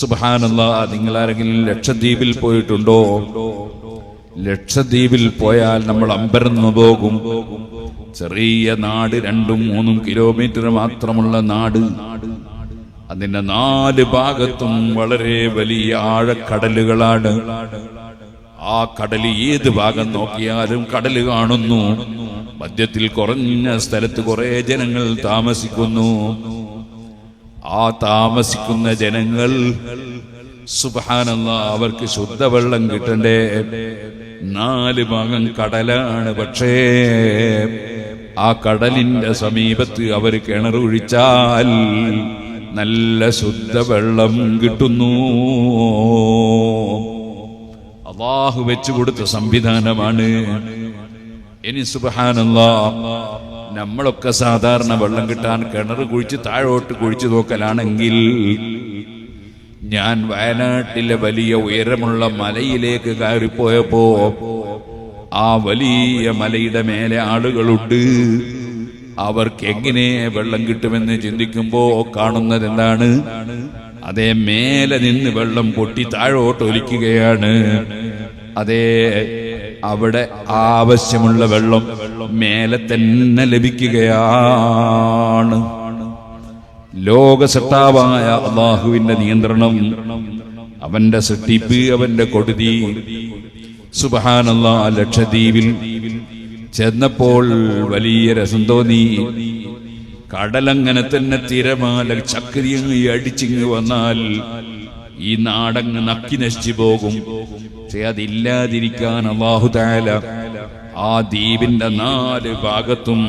സുബ്ഹാനല്ലാഹ്. നിങ്ങളാരെങ്കിലും ലക്ഷദ്വീപിൽ പോയിട്ടുണ്ടോ? ലക്ഷദ്വീപിൽ പോയാൽ നമ്മൾ അമ്പരന്നു പോകും. ചെറിയ നാട്, 2-3 കിലോമീറ്റർ മാത്രമുള്ള നാട്. അതിന്റെ 4 ഭാഗത്തും വളരെ വലിയ ആഴക്കടലുകളാണ്. ആ കടല് ഏത് ഭാഗം നോക്കിയാലും കടല് കാണുന്നു. മധ്യത്തിൽ കുറഞ്ഞ സ്ഥലത്ത് കുറെ ജനങ്ങൾ താമസിക്കുന്നു. ആ താമസിക്കുന്ന ജനങ്ങൾ സുബ്ഹാനല്ലാഹ് അവർക്ക് ശുദ്ധവെള്ളം കിട്ടണ്ടേ? 4 ഭാഗം കടലാണ്. പക്ഷേ ആ കടലിന്റെ സമീപത്ത് അവർ കിണർ കുഴിച്ചാൽ നല്ല ശുദ്ധവെള്ളം കിട്ടുന്നു. അല്ലാഹു വെച്ചു കൊടുത്ത സംവിധാനമാണ്. ഇനി സുബ്ഹാനല്ലാഹ്, നമ്മളൊക്കെ സാധാരണ വെള്ളം കിട്ടാൻ കിണർ കുഴിച്ച് താഴോട്ട് കുഴിച്ചു നോക്കലാണെങ്കിൽ, ഞാൻ വയനാട്ടിലെ വലിയ ഉയരമുള്ള മലയിലേക്ക് കയറിപ്പോയപ്പോ ആ വലിയ മലയുടെ മേലെ ആളുകളുണ്ട്. അവർക്ക് എങ്ങനെ വെള്ളം കിട്ടുമെന്ന് ചിന്തിക്കുമ്പോ കാണുന്നത് എന്താണ്? അതേ മേലെ നിന്ന് വെള്ളം പൊട്ടി താഴോട്ട് ഒലിക്കുകയാണ്. അതേ അവിടെ ആവശ്യമുള്ള വെള്ളം മേലെ തന്നെ ലഭിക്കുകയാണ്. ലോകസൃഷ്ടാവായ അല്ലാഹുവിന്റെ നിയന്ത്രണം, അവന്റെ സൃഷ്ടിപ്പ്, അവന്റെ കൊടുതി. സുബ്ഹാനല്ലാഹ്. ലക്ഷദ്വീപിൽ ചെന്നപ്പോൾ വലിയ രസം തോന്നി. കടലങ്ങനെ തന്നെ തിരമാല ചക്രിയങ്ങ് അടിച്ചിങ്ങ് വന്നാൽ ഈ നാടങ്ങ് നക്കി നശിച്ചു പോകും. പക്ഷെ അതില്ലാതിരിക്കാൻ അല്ലാഹു തആല ആ ദ്വീപിന്റെ 4 ഭാഗത്തും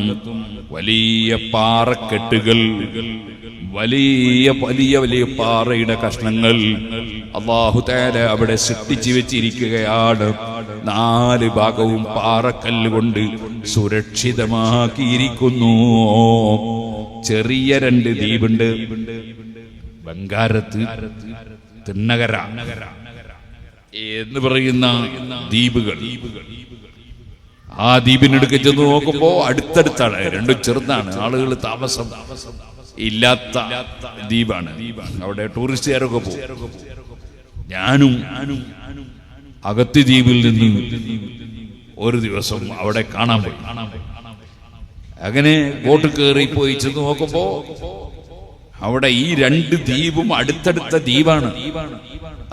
വലിയ പാറക്കെട്ടുകൾ, വലിയ വലിയ വലിയ പാറയുടെ കഷ്ണങ്ങൾ അല്ലാഹു തആല അവിടെ സൃഷ്ടിച്ചു വെച്ചിരിക്കുകയാണ്. 4 ഭാഗവും പാറക്കല്ല് കൊണ്ട് സുരക്ഷിതമാക്കിയിരിക്കുന്നു. ചെറിയ 2 ദ്വീപുണ്ട്. ബംഗാരത്ത്, തിണ്ണകര എന്ന് പറയുന്ന ദ്വീപുകൾ. ആ ദ്വീപിനടുക്ക് ചെന്ന് നോക്കുമ്പോ അടുത്തടുത്താണ്, 2 ചെറുതാണ്. ആളുകൾ താമസം ഇല്ലാത്ത ദ്വീപാണ്. അവിടെ ടൂറിസ്റ്റുകാരൊക്കെ പോകും. ഞാനും അകത്ത് ദ്വീപിൽ നിന്ന് ഒരു ദിവസം അവിടെ കാണാൻ പോയി. അങ്ങനെ ബോട്ട് കയറി പോയി ചെന്ന് നോക്കുമ്പോ അവിടെ ഈ 2 ദ്വീപും അടുത്തടുത്ത ദ്വീപാണ്.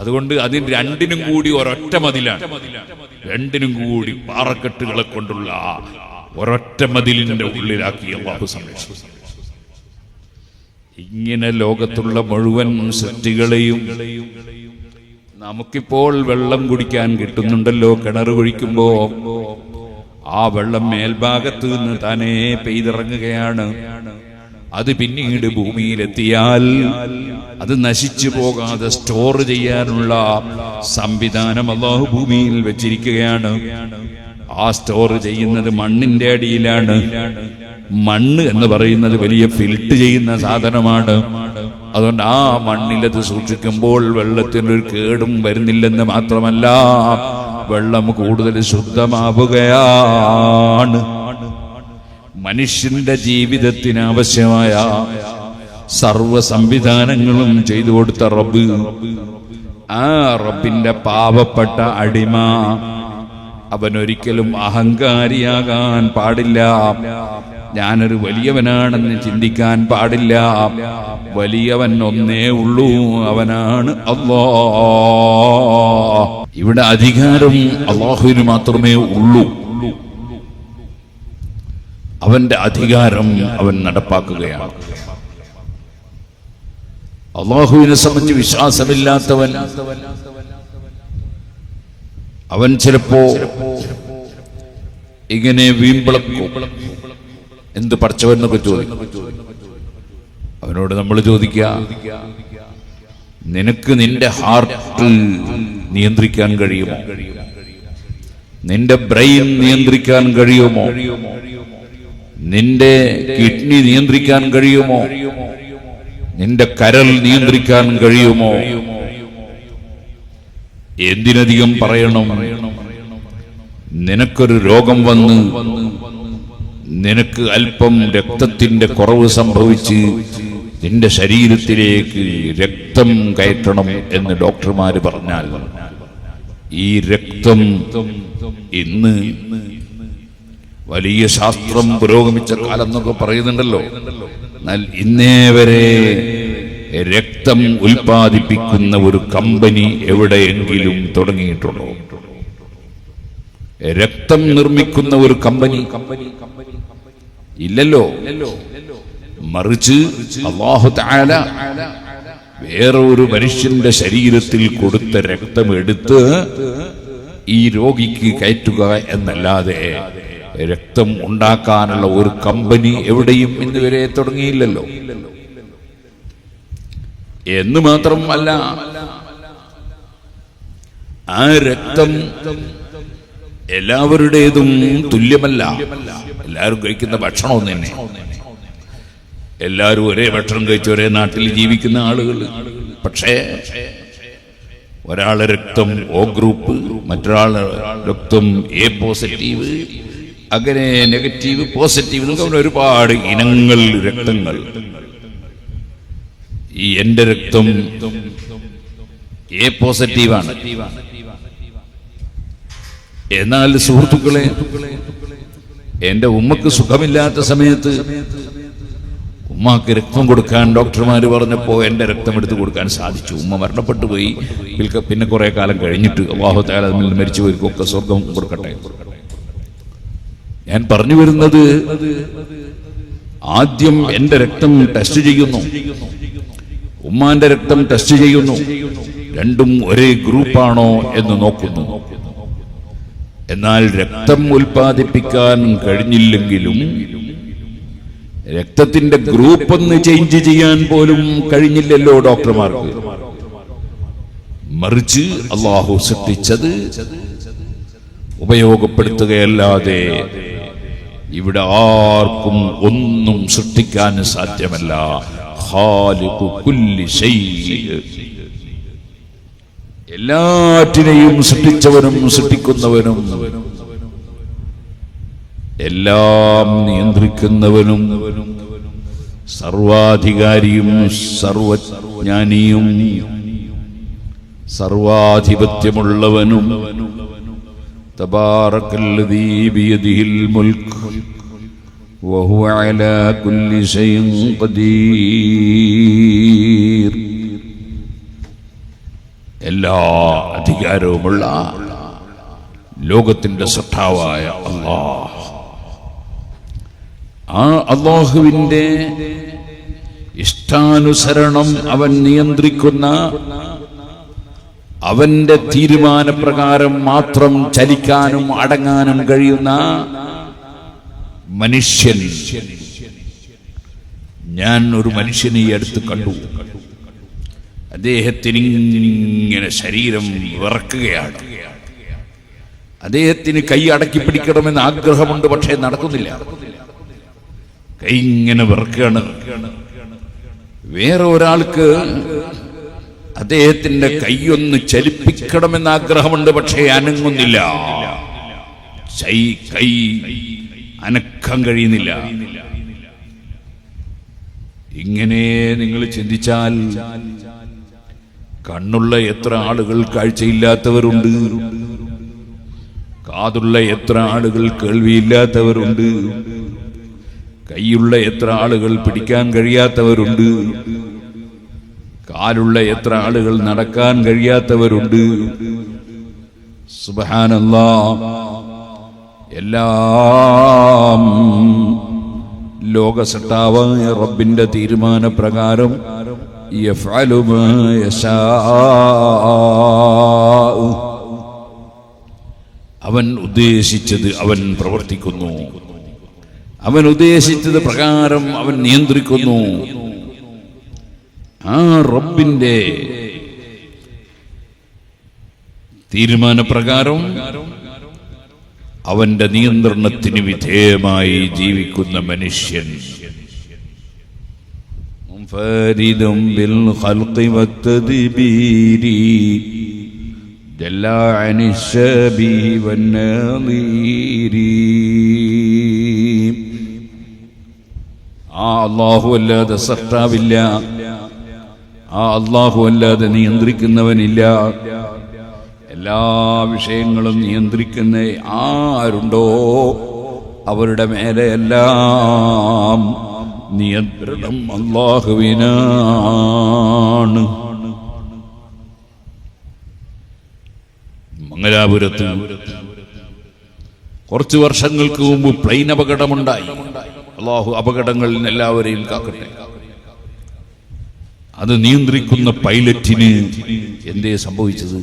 അതുകൊണ്ട് അതിന് 2നും കൂടി ഒരൊറ്റ മതിലാണ്. 2നും കൂടി പാറക്കെട്ടുകളെ കൊണ്ടുള്ള ഒരൊറ്റ മതിലിന്റെ ഉള്ളിലാക്കി അല്ലാഹു സംരക്ഷിച്ചു. ഇങ്ങനെ ലോകത്തുള്ള മുഴുവൻ സൃഷ്ടികളെയും നമുക്കിപ്പോൾ വെള്ളം കുടിക്കാൻ കിട്ടുന്നുണ്ടല്ലോ. കിണർ കുഴിക്കുമ്പോ ആ വെള്ളം മേൽഭാഗത്ത് നിന്ന് താനേ പെയ്തിറങ്ങുകയാണ്. അത് പിന്നീട് ഭൂമിയിലെത്തിയാൽ അത് നശിച്ചു പോകാതെ സ്റ്റോർ ചെയ്യാനുള്ള സംവിധാനം അല്ലാഹു ഭൂമിയിൽ വെച്ചിരിക്കുകയാണ്. ആ സ്റ്റോർ ചെയ്യുന്നത് മണ്ണിന്റെ അടിയിലാണ്. മണ്ണ് എന്ന് പറയുന്നത് വലിയ ഫിൽട്ട് ചെയ്യുന്ന സാധനമാണ്. അതുകൊണ്ട് ആ മണ്ണിലത് സൂക്ഷിക്കുമ്പോൾ വെള്ളത്തിനൊരു കേടും വരുന്നില്ലെന്ന് മാത്രമല്ല, വെള്ളം കൂടുതൽ ശുദ്ധമാവുകയാണ്. മനുഷ്യന്റെ ജീവിതത്തിന് ആവശ്യമായ സർവ സംവിധാനങ്ങളും ചെയ്തു കൊടുത്ത റബ്ബ്, ആ റബ്ബിന്റെ പാവപ്പെട്ട അടിമ അവനൊരിക്കലും അഹങ്കാരിയാകാൻ പാടില്ല. ഞാനൊരു വലിയവനാണെന്ന് ചിന്തിക്കാൻ പാടില്ല. വലിയവൻ ഒന്നേ ഉള്ളൂ, അവനാണ് അല്ലാഹ്. ഇവിടെ അധികാരം അല്ലാഹുവിന് മാത്രമേ ഉള്ളൂ. അവന്റെ അധികാരം അവൻ നടപ്പാക്കുകയാണ്. അല്ലാഹുവിനെ സംബന്ധിച്ച് വിശ്വാസമില്ലാത്തവൻ അവൻ ചിലപ്പോ ഇങ്ങനെ വീമ്പിളക്കും. എന്ത് പഠിച്ചവനൊക്കെ ചോദിക്കും. അവനോട് നമ്മൾ ചോദിക്കുക, നിനക്ക് നിന്റെ ഹാർട്ട് നിയന്ത്രിക്കാൻ കഴിയുമോ? നിന്റെ ബ്രെയിൻ നിയന്ത്രിക്കാൻ കഴിയുമോ? നിന്റെ കിഡ്നി നിയന്ത്രിക്കാൻ കഴിയുമോ? നിന്റെ കരൾ നിയന്ത്രിക്കാൻ കഴിയുമോ? എന്തിനധികം പറയണം, നിനക്കൊരു രോഗം വന്ന് നിനക്ക് അല്പം രക്തത്തിന്റെ കുറവ് സംഭവിച്ച് നിന്റെ ശരീരത്തിലേക്ക് രക്തം കയറ്റണം എന്ന് ഡോക്ടർമാര് പറഞ്ഞാൽ ഈ രക്തം ഇന്ന് വലിയ ശാസ്ത്രം പുരോഗമിച്ച കാലം എന്നൊക്കെ പറയുന്നുണ്ടല്ലോ. എന്നാൽ ഇന്നേ വരെ രക്തം ഉൽപ്പാദിപ്പിക്കുന്ന ഒരു കമ്പനി എവിടെയെങ്കിലും തുടങ്ങിയിട്ടുണ്ടോ? രക്തം നിർമ്മിക്കുന്ന ഒരു കമ്പനി ഇല്ലല്ലോ. മറിച്ച് അല്ലാഹു തആല വേറെ ഒരു മനുഷ്യന്റെ ശരീരത്തിൽ കൊടുത്ത രക്തം എടുത്ത് ഈ രോഗിക്ക് കയറ്റുക എന്നല്ലാതെ രക്തം ഉണ്ടാക്കാനുള്ള ഒരു കമ്പനി എവിടെയും ഇന്നുവരെ തുടങ്ങിയില്ലല്ലോ. എന്ന് മാത്രമല്ല, ആ രക്തം എല്ലാവരുടേതും തുല്യമല്ല. എല്ലാവരും കഴിക്കുന്ന ഭക്ഷണം ഒന്ന് തന്നെ. എല്ലാവരും ഒരേ ഭക്ഷണം കഴിച്ച് ഒരേ നാട്ടിൽ ജീവിക്കുന്ന ആളുകൾ. പക്ഷേ ഒരാളെ രക്തം O ഗ്രൂപ്പ്, മറ്റൊരാളെ രക്തം A പോസിറ്റീവ്, അങ്ങനെ നെഗറ്റീവ്, പോസിറ്റീവ്, അങ്ങനെ ഒരുപാട് ഇനങ്ങൾ രക്തങ്ങൾ. ഈ എന്റെ രക്തം A പോസിറ്റീവാണ്. എന്നാൽ സുഹൃത്തുക്കളെ, എന്റെ ഉമ്മക്ക് സുഖമില്ലാത്ത സമയത്ത് ഉമ്മാക്ക് രക്തം കൊടുക്കാൻ ഡോക്ടർമാര് പറഞ്ഞപ്പോ എന്റെ രക്തം എടുത്തു കൊടുക്കാൻ സാധിച്ചു. ഉമ്മ മരണപ്പെട്ടു പോയി. പിന്നെ കുറെ കാലം കഴിഞ്ഞിട്ട് അല്ലാഹു തആല മരിച്ചുപോയവർക്കൊക്കെ സ്വർഗം കൊടുക്കട്ടെ. ഞാൻ പറഞ്ഞു വരുന്നത്, ആദ്യം എന്റെ രക്തം ടെസ്റ്റ് ചെയ്യുന്നു, ഉമ്മാന്റെ രക്തം ടെസ്റ്റ് ചെയ്യുന്നു. രണ്ടും ഒരേ ഗ്രൂപ്പാണോ എന്ന് നോക്കുന്നു. എന്നാൽ രക്തം ഉൽപ്പാദിപ്പിക്കാൻ കഴിഞ്ഞില്ലെങ്കിലും രക്തത്തിന്റെ ഗ്രൂപ്പ് ഒന്ന് ചേഞ്ച് ചെയ്യാൻ പോലും കഴിഞ്ഞില്ലല്ലോ ഡോക്ടർമാർക്ക്. മറിച്ച് അല്ലാഹു സൃഷ്ടിച്ചത് ഉപയോഗപ്പെടുത്തുകയല്ലാതെ ഇവിടെ ആർക്കും ഒന്നും സൃഷ്ടിക്കാൻ സാധ്യമല്ല. ഖാലിഖു കുല്ലി ശൈഇ, എല്ലാറ്റിനെയും സൃഷ്ടിച്ചവനും സൃഷ്ടിക്കുന്നവനും എല്ലാം നിയന്ത്രിക്കുന്നവനും സർവാധികാരിയും സർവജ്ഞാനിയും സർവാധിപത്യമുള്ളവനും തബാറക്കല്ലദീ ബിയദിഹിൽ മുൽക്ക് വഹുവ അലാ കുല്ലി ശൈഇൻ ഖദീർ. എല്ലാ അധികാരവുമുള്ള ലോകത്തിന്റെ സൃഷ്ടാവായ അല്ലാഹ്, ആ അല്ലാഹുവിന്റെ ഇഷ്ടാനുസരണം അവൻ നിയന്ത്രിക്കുന്ന, അവന്റെ തീരുമാനപ്രകാരം മാത്രം ചലിക്കാനും അടങ്ങാനും കഴിയുന്ന മനുഷ്യൻ. ഞാൻ ഒരു മനുഷ്യനെ അടുത്ത് കണ്ടു. അദ്ദേഹത്തിന് ഇങ്ങനെ ശരീരം വിറക്കുകയാണ്. അദ്ദേഹത്തിന് കൈ അടക്കി പിടിക്കണമെന്ന് ആഗ്രഹമുണ്ട്, പക്ഷേ നടക്കുന്നില്ല. കൈ ഇങ്ങനെ വിറക്കുകയാണ്. വേറെ ഒരാൾക്ക് അദ്ദേഹത്തിന്റെ കൈയൊന്ന് ചലിപ്പിക്കണമെന്ന് ആഗ്രഹമുണ്ട്, പക്ഷേ അനങ്ങുന്നില്ല. കൈ അനക്കാൻ കഴിയുന്നില്ല. ഇങ്ങനെ നിങ്ങൾ ചിന്തിച്ചാൽ കണ്ണുള്ള എത്ര ആളുകൾ കാഴ്ചയില്ലാത്തവരുണ്ട്, കാതുള്ള എത്ര ആളുകൾ കേൾവിയില്ലാത്തവരുണ്ട്, കൈയുള്ള എത്ര ആളുകൾ പിടിക്കാൻ കഴിയാത്തവരുണ്ട്, കാലുള്ള എത്ര ആളുകൾ നടക്കാൻ കഴിയാത്തവരുണ്ട്. സുബ്ഹാനല്ലാഹ്, എല്ലാം ലോകസൃഷ്ടാവായ റബ്ബിന്റെ തീരുമാനപ്രകാരം യഫ്അലു മാ യശാ, അവൻ ഉദ്ദേശിച്ചത് അവൻ പ്രവർത്തിക്കുന്നു. അവൻ ഉദ്ദേശിച്ചത് പ്രകാരം അവൻ നിയന്ത്രിക്കുന്നു. ആ റബ്ബിന്റെ തീരുമാനപ്രകാരം അവന്റെ നിയന്ത്രണത്തിന് വിധേയമായി ജീവിക്കുന്ന മനുഷ്യൻ മുൻഫരിദും ബിൽ ഖൽഖി വത്തദ്ബീരി ജല്ല അനി ശബീഹി വന്നീരി. ആ അല്ലാഹു അല്ലാതെ സൃഷ്ടാവില്ല, ആ അല്ലാഹു അല്ലാതെ നിയന്ത്രിക്കുന്നവനില്ല. എല്ലാ വിഷയങ്ങളും നിയന്ത്രിക്കുന്ന ആരുണ്ടോ അവരുടെ മേലെ എല്ലാം നിയന്ത്രണം അല്ലാഹുവിനാണ്. മംഗലാപുരത്ത് കുറച്ചു വർഷങ്ങൾക്ക് മുമ്പ് പ്ലെയിൻ അപകടമുണ്ടായി. അല്ലാഹു അപകടങ്ങളിൽ നിന്ന് എല്ലാവരെയും കാക്കട്ടെ. അത് നിയന്ത്രിക്കുന്ന പൈലറ്റിന് എന്തേ സംഭവിച്ചത്?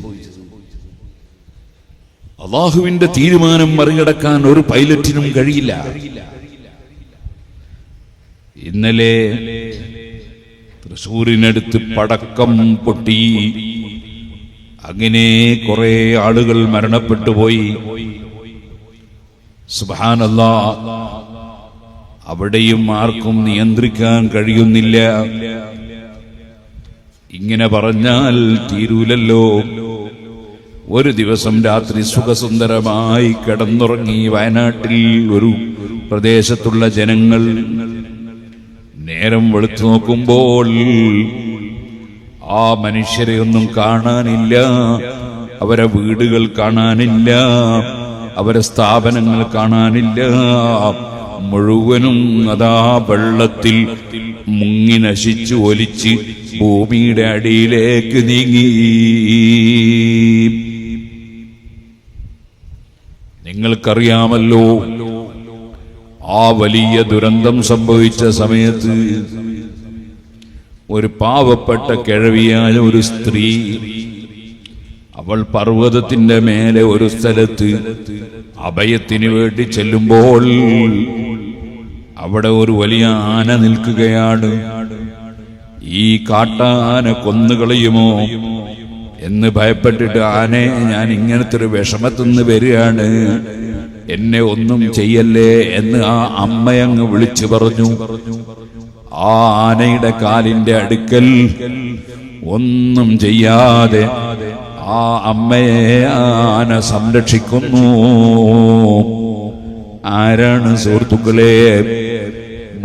അല്ലാഹുവിന്റെ തീരുമാനം മറികടക്കാൻ ഒരു പൈലറ്റിനും കഴിയില്ല. ഇന്നലെ തൃശ്ശൂരിനടുത്ത് പടക്കം പൊട്ടി, അങ്ങനെ കുറെ ആളുകൾ മരണപ്പെട്ടു പോയി. സുബ്ഹാനല്ലാഹ്, അവിടെയും ആർക്കും നിയന്ത്രിക്കാൻ കഴിയുന്നില്ല. ഇങ്ങനെ പറഞ്ഞാൽ തീരൂലല്ലോ. ഒരു ദിവസം രാത്രി സുഖസുന്ദരമായി കിടന്നുറങ്ങി വയനാട്ടിൽ ഒരു പ്രദേശത്തുള്ള ജനങ്ങൾ നേരം വെളുത്തു നോക്കുമ്പോൾ ആ മനുഷ്യരെ ഒന്നും കാണാനില്ല, അവരെ വീടുകൾ കാണാനില്ല, അവരെ സ്ഥാപനങ്ങൾ കാണാനില്ല. മുഴുവനും അതാ വെള്ളത്തിൽ മുങ്ങി നശിച്ചു ഒലിച്ച് ഭൂമിയുടെ അടിയിലേക്ക് നീങ്ങി. നിങ്ങൾക്കറിയാമല്ലോ, ആ വലിയ ദുരന്തം സംഭവിച്ച സമയത്ത് ഒരു പാവപ്പെട്ട കിഴവിയായ ഒരു സ്ത്രീ, അവൾ പർവ്വതത്തിന്റെ മേലെ ഒരു സ്ഥലത്ത് അഭയത്തിന് വേണ്ടി ചെല്ലുമ്പോൾ അവിടെ ഒരു വലിയ ആന നിൽക്കുകയാണ്. ഈ കാട്ടാന കൊന്നുകളയുമോ എന്ന് ഭയപ്പെട്ടിട്ട്, ആനെ, ഞാൻ ഇങ്ങനത്തെ ഒരു വിഷമത്തിന്ന് വരികയാണ്, എന്നെ ഒന്നും ചെയ്യല്ലേ എന്ന് ആ അമ്മയങ്ങ് വിളിച്ചു പറഞ്ഞു. ആ ആനയുടെ കാലിന്റെ അടുക്കൽ ഒന്നും ചെയ്യാതെ ആ അമ്മയെ ആന സംരക്ഷിക്കുന്നു. ആരാണ് സുഹൃത്തുക്കളെ?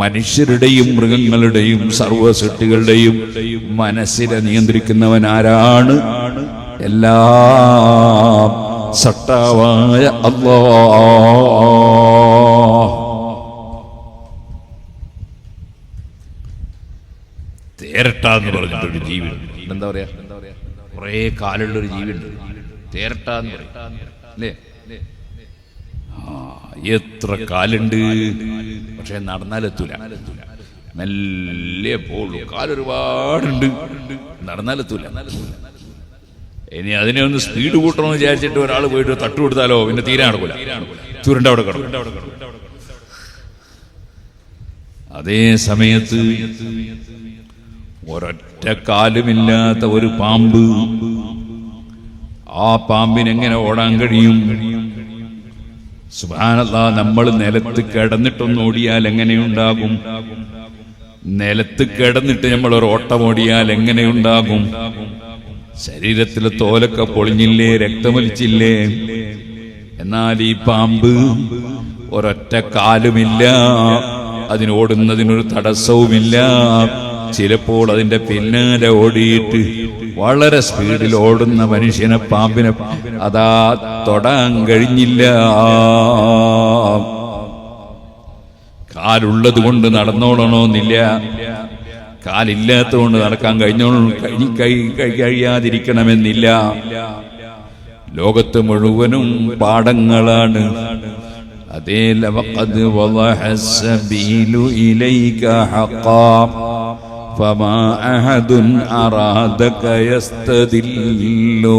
മനുഷ്യരുടെയും മൃഗങ്ങളുടെയും സർവ്വസൃഷ്ടികളുടെയും മനസ്സിനെ നിയന്ത്രിക്കുന്നവൻ ആരാണ്? എല്ലാം സട്ടാവായ അല്ലാഹ്. തേരട്ട എന്ന് പറഞ്ഞിട്ടൊരു ജീവിയുണ്ട്. എന്താ പറയാ, കുറെ കാലുള്ളൊരു ജീവിയുണ്ട്, തേരട്ട എന്ന് പറയും അല്ലേ? എത്ര കാലുണ്ട്, പക്ഷെ നടന്നാലെത്തൂല, മെല്ലെ പോളൂ. കാലൊരുപാടുണ്ട്, നടന്നാലെത്തൂല. ഇനി അതിനെ ഒന്ന് സ്പീഡ് കൂട്ടണമെന്ന് വിചാരിച്ചിട്ട് ഒരാൾ പോയിട്ട് തട്ടുകൊടുത്താലോ പിന്നെ തീരെ നടക്കൂല, ചുരുണ്ട അവിടെ കിടക്കും. അതേ സമയത്ത് ഒരൊറ്റ കാലുമില്ലാത്ത ഒരു പാമ്പ്, ആ പാമ്പിനെങ്ങനെ ഓടാൻ കഴിയും? സുബ്ഹാനല്ലാഹ്, നമ്മൾ നിലത്ത് കിടന്നിട്ടൊന്ന് ഓടിയാൽ എങ്ങനെയുണ്ടാകും? നിലത്ത് കിടന്നിട്ട് നമ്മൾ ഒരു ഓട്ടം ഓടിയാൽ എങ്ങനെയുണ്ടാകും? ശരീരത്തിലെ തോലൊക്കെ പൊളിഞ്ഞില്ലേ, രക്തമൊലിച്ചില്ലേ? എന്നാൽ ഈ പാമ്പ് ഒരൊറ്റ കാലുമില്ല, അതിനോടുന്നതിനൊരു തടസ്സവുമില്ല. ചിലപ്പോൾ അതിന്റെ പിന്നാലെ ഓടിയിട്ട് വളരെ സ്പീഡിൽ ഓടുന്ന മനുഷ്യനെ, പാമ്പിനെ അതാ തൊടാൻ കഴിഞ്ഞില്ല. കാലുള്ളത് കൊണ്ട് നടന്നോളണമെന്നില്ല, കാലില്ലാത്തതുകൊണ്ട് നടക്കാൻ കഴിയാതിരിക്കണമെന്നില്ല. ലോകത്ത് മുഴുവനും പാഠങ്ങളാണ്. അതേ ലഖദ് വളഹസ്സബീലു ഇലൈക ഹഖാ ഫമാ അഹദുൻ അറാദക യസ്തദില്ലു.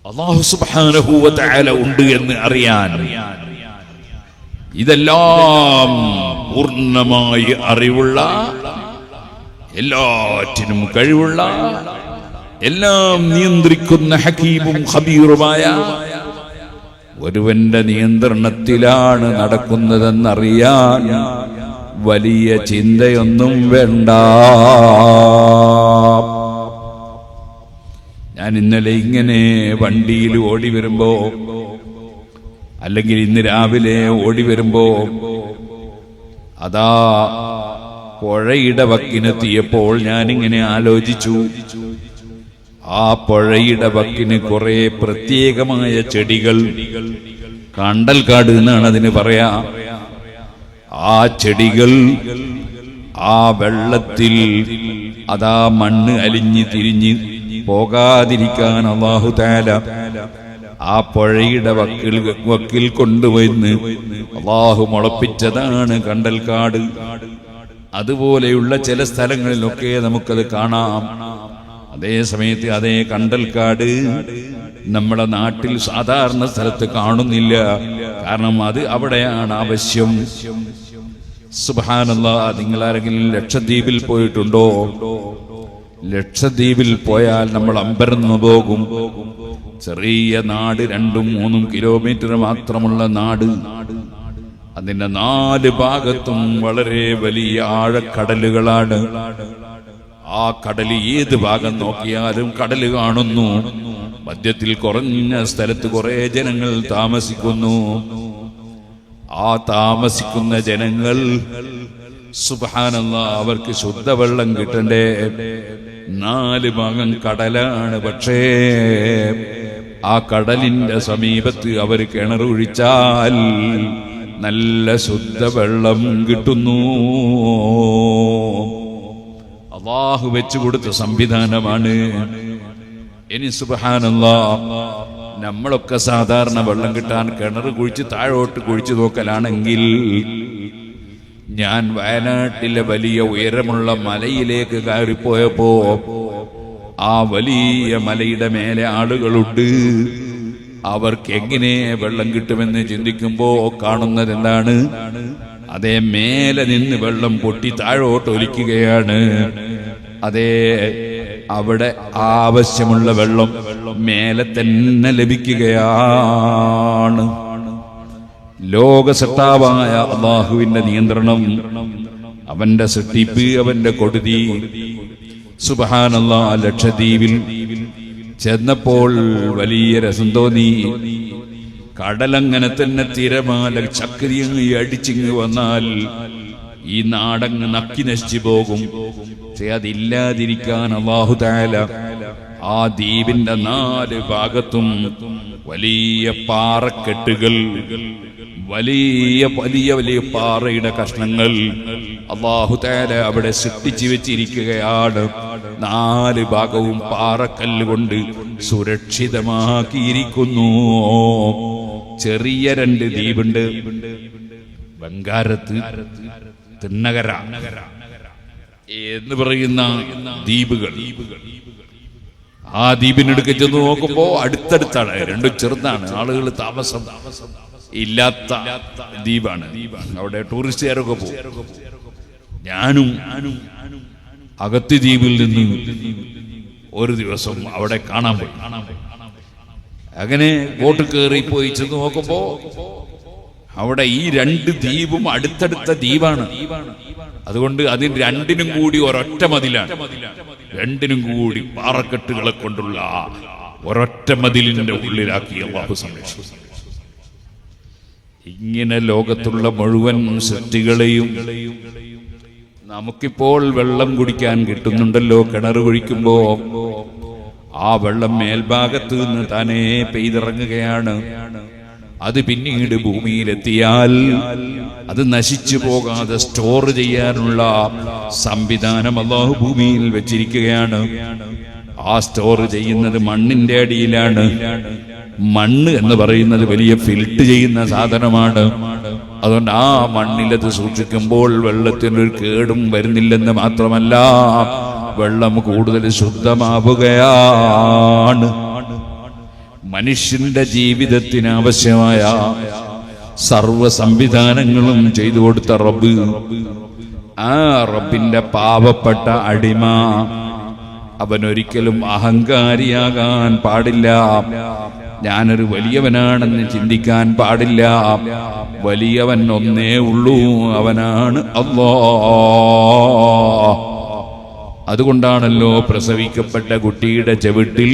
അല്ലാഹു സുബ്ഹാനഹു വ തആല ഉണ്ട് എന്ന് അറിയാൻ, ഇതെല്ലാം പൂർണ്ണമായി അറിവുള്ള, എല്ലാറ്റിനും കഴിവുള്ള, എല്ലാം നിയന്ത്രിക്കുന്ന ഹകീമും ഖബീറുമായ ഒരുവന്റെ നിയന്ത്രണത്തിലാണ് നടക്കുന്നതെന്നറിയാൻ വലിയ ചിന്തയൊന്നും വേണ്ട. ഞാൻ ഇന്നലെ ഇങ്ങനെ വണ്ടിയിൽ ഓടി വരുമ്പോ അല്ലെങ്കിൽ ഇന്ന് രാവിലെ ഓടി വരുമ്പോ അതാ പുഴയുടെ വക്കിനെത്തിയപ്പോൾ ഞാനിങ്ങനെ ആലോചിച്ചു, ആ പുഴയുടെ വക്കിന് കുറെ പ്രത്യേകമായ ചെടികൾ, കണ്ടൽക്കാട് എന്നാണ് അതിന് പറയാ. ആ ചെടികൾ ആ വെള്ളത്തിൽ അതാ മണ്ണ് അലിഞ്ഞ് തിരിഞ്ഞ് പോകാതിരിക്കാൻ അല്ലാഹു തആല ആ പുഴയുടെ വക്കിൽ കൊണ്ടുവന്ന് അല്ലാഹു മുളപ്പിച്ചതാണ് കണ്ടൽക്കാട്. അതുപോലെയുള്ള ചില സ്ഥലങ്ങളിലൊക്കെ നമുക്കത് കാണാം. അതേ സമയത്ത് അതേ കണ്ടൽക്കാട് നമ്മുടെ നാട്ടിൽ സാധാരണ സ്ഥലത്ത് കാണുന്നില്ല. കാരണം അത് അവിടെയാണ് ആവശ്യം. സുബ്ഹാനല്ലാഹ്. നിങ്ങളാരെങ്കിലും ലക്ഷദ്വീപിൽ പോയിട്ടുണ്ടോ? ലക്ഷദ്വീപിൽ പോയാൽ നമ്മൾ അമ്പരന്നു പോകും. ചെറിയ നാട്, 2-3 കിലോമീറ്റർ മാത്രമുള്ള നാട്. അതിന്റെ 4 ഭാഗത്തും വളരെ വലിയ ആഴക്കടലുകളാണ്. ആ കടല് ഏത് ഭാഗം നോക്കിയാലും കടല് കാണുന്നു. മധ്യത്തിൽ കുറഞ്ഞ സ്ഥലത്ത് കുറെ ജനങ്ങൾ താമസിക്കുന്നു. ആ താമസിക്കുന്ന ജനങ്ങൾ സുബ്ഹാനല്ലാഹ് അവർക്ക് ശുദ്ധവെള്ളം കിട്ടണ്ടേ? 4 ഭാഗം കടലാണ്. പക്ഷേ ആ കടലിന്റെ സമീപത്ത് അവർ കിണറൊഴിച്ചാൽ നല്ല ശുദ്ധവെള്ളം കിട്ടുന്നു. അല്ലാഹു വെച്ചു കൊടുത്ത സംവിധാനമാണ്. ഇനി സുബ്ഹാനല്ലാഹ്, നമ്മളൊക്കെ സാധാരണ വെള്ളം കിട്ടാൻ കിണർ കുഴിച്ച് താഴോട്ട് കുഴിച്ചു നോക്കലാണെങ്കിൽ, ഞാൻ വയനാട്ടിലെ വലിയ ഉയരമുള്ള മലയിലേക്ക് കയറിപ്പോയപ്പോ ആ വലിയ മലയുടെ മേലെ ആളുകളുണ്ട്. അവർക്ക് എങ്ങനെ വെള്ളം കിട്ടുമെന്ന് ചിന്തിക്കുമ്പോ കാണുന്നത് എന്താണ്? അതേ മേലെ നിന്ന് വെള്ളം പൊട്ടി താഴോട്ട് ഒലിക്കുകയാണ്. അതേ അവിടെ ആവശ്യമുള്ള വെള്ളം മേലെ തന്നെ ലഭിക്കുകയാണ്. ലോകസത്താവായ അല്ലാഹുവിന്റെ നിയന്ത്രണം, അവന്റെ സൃഷ്ടിപ്പ്, അവന്റെ കൊടുതി. സുബ്ഹാനല്ലാഹ്. ലക്ഷദ്വീപിൽ ചെന്നപ്പോൾ വലിയ രസം തോന്നി. കടലങ്ങനെ തന്നെ തിരമാല ചക്രിയങ്ങ് അടിച്ചിങ്ങ് വന്നാൽ ഈ നാടങ്ങ് നക്കി നശിച്ചു പോകും. പക്ഷെ അതില്ലാതിരിക്കാൻ അല്ലാഹു തആല ആ ദ്വീപിന്റെ 4 ഭാഗത്തും വലിയ പാറക്കെട്ടുകൾ, വലിയ വലിയ വലിയ പാറയുടെ കഷ്ണങ്ങൾ അല്ലാഹു തആല അവിടെ സൃഷ്ടിച്ചു വെച്ചിരിക്കുകയാണ്. 4 ഭാഗവും പാറക്കല്ല് കൊണ്ട് സുരക്ഷിതമാക്കിയിരിക്കുന്നു. ചെറിയ 2 ദ്വീപുണ്ട്. ബംഗാരത്ത്, തിണ്ണകര എന്ന് പറയുന്ന ദ്വീപുകൾ. ആ ദ്വീപിനടുക്ക് ചെന്ന് നോക്കുമ്പോ അടുത്തടുത്താണ്, 2 ചെറുതാണ്. ആളുകൾ താമസം ഇല്ലാത്ത ദ്വീപാണ്. അവിടെ ടൂറിസ്റ്റുകാരൊക്കെ പോകും. ഞാനും അഗത്തി ദ്വീപിൽ നിന്ന് ഒരു ദിവസം അവിടെ കാണാൻ പോയി. അങ്ങനെ ബോട്ട് കയറി പോയി ചെന്ന് നോക്കുമ്പോ അവിടെ ഈ 2 ദ്വീപും അടുത്തടുത്ത ദ്വീപാണ്. അതുകൊണ്ട് അതിന് 2നും കൂടി ഒരൊറ്റ മതിലാണ്. 2നും കൂടി പാറക്കെട്ടുകളെ കൊണ്ടുള്ള ഒരൊറ്റ മതിലിന്റെ ഉള്ളിലാക്കി അല്ലാഹു സംരക്ഷിച്ചു. ഇങ്ങനെ ലോകത്തുള്ള മുഴുവൻ സൃഷ്ടികളെയും നമുക്കിപ്പോൾ വെള്ളം കുടിക്കാൻ കിട്ടുന്നുണ്ടല്ലോ. കിണർ കുഴിക്കുമ്പോ ആ വെള്ളം മേൽഭാഗത്ത് നിന്ന് താനേ പെയ്തിറങ്ങുകയാണ്. അത് പിന്നീട് ഭൂമിയിലെത്തിയാൽ അത് നശിച്ചു പോകാതെ സ്റ്റോർ ചെയ്യാനുള്ള സംവിധാനം അല്ലാഹു ഭൂമിയിൽ വെച്ചിരിക്കുകയാണ്. ആ സ്റ്റോർ ചെയ്യുന്നത് മണ്ണിന്റെ അടിയിലാണ്. മണ്ണ് എന്ന് പറയുന്നത് വലിയ ഫിൽട്ട് ചെയ്യുന്ന സാധനമാണ്. അതുകൊണ്ട് ആ മണ്ണിലത് സൂക്ഷിക്കുമ്പോൾ വെള്ളത്തിനൊരു കേടും വരുന്നില്ലെന്ന് മാത്രമല്ല, വെള്ളം കൂടുതൽ ശുദ്ധമാവുകയാണ്. മനുഷ്യന്റെ ജീവിതത്തിന് ആവശ്യമായ സർവ സംവിധാനങ്ങളും ചെയ്തു കൊടുത്ത റബ്ബ്, ആ റബ്ബിന്റെ പാവപ്പെട്ട അടിമ അവനൊരിക്കലും അഹങ്കാരിയാകാൻ പാടില്ല. ഞാനൊരു വലിയവനാണെന്ന് ചിന്തിക്കാൻ പാടില്ല. വലിയവൻ ഒന്നേ ഉള്ളൂ, അവനാണ് അല്ലാഹ്. അതുകൊണ്ടാണല്ലോ പ്രസവിക്കപ്പെട്ട കുട്ടിയുടെ ചവിട്ടിൽ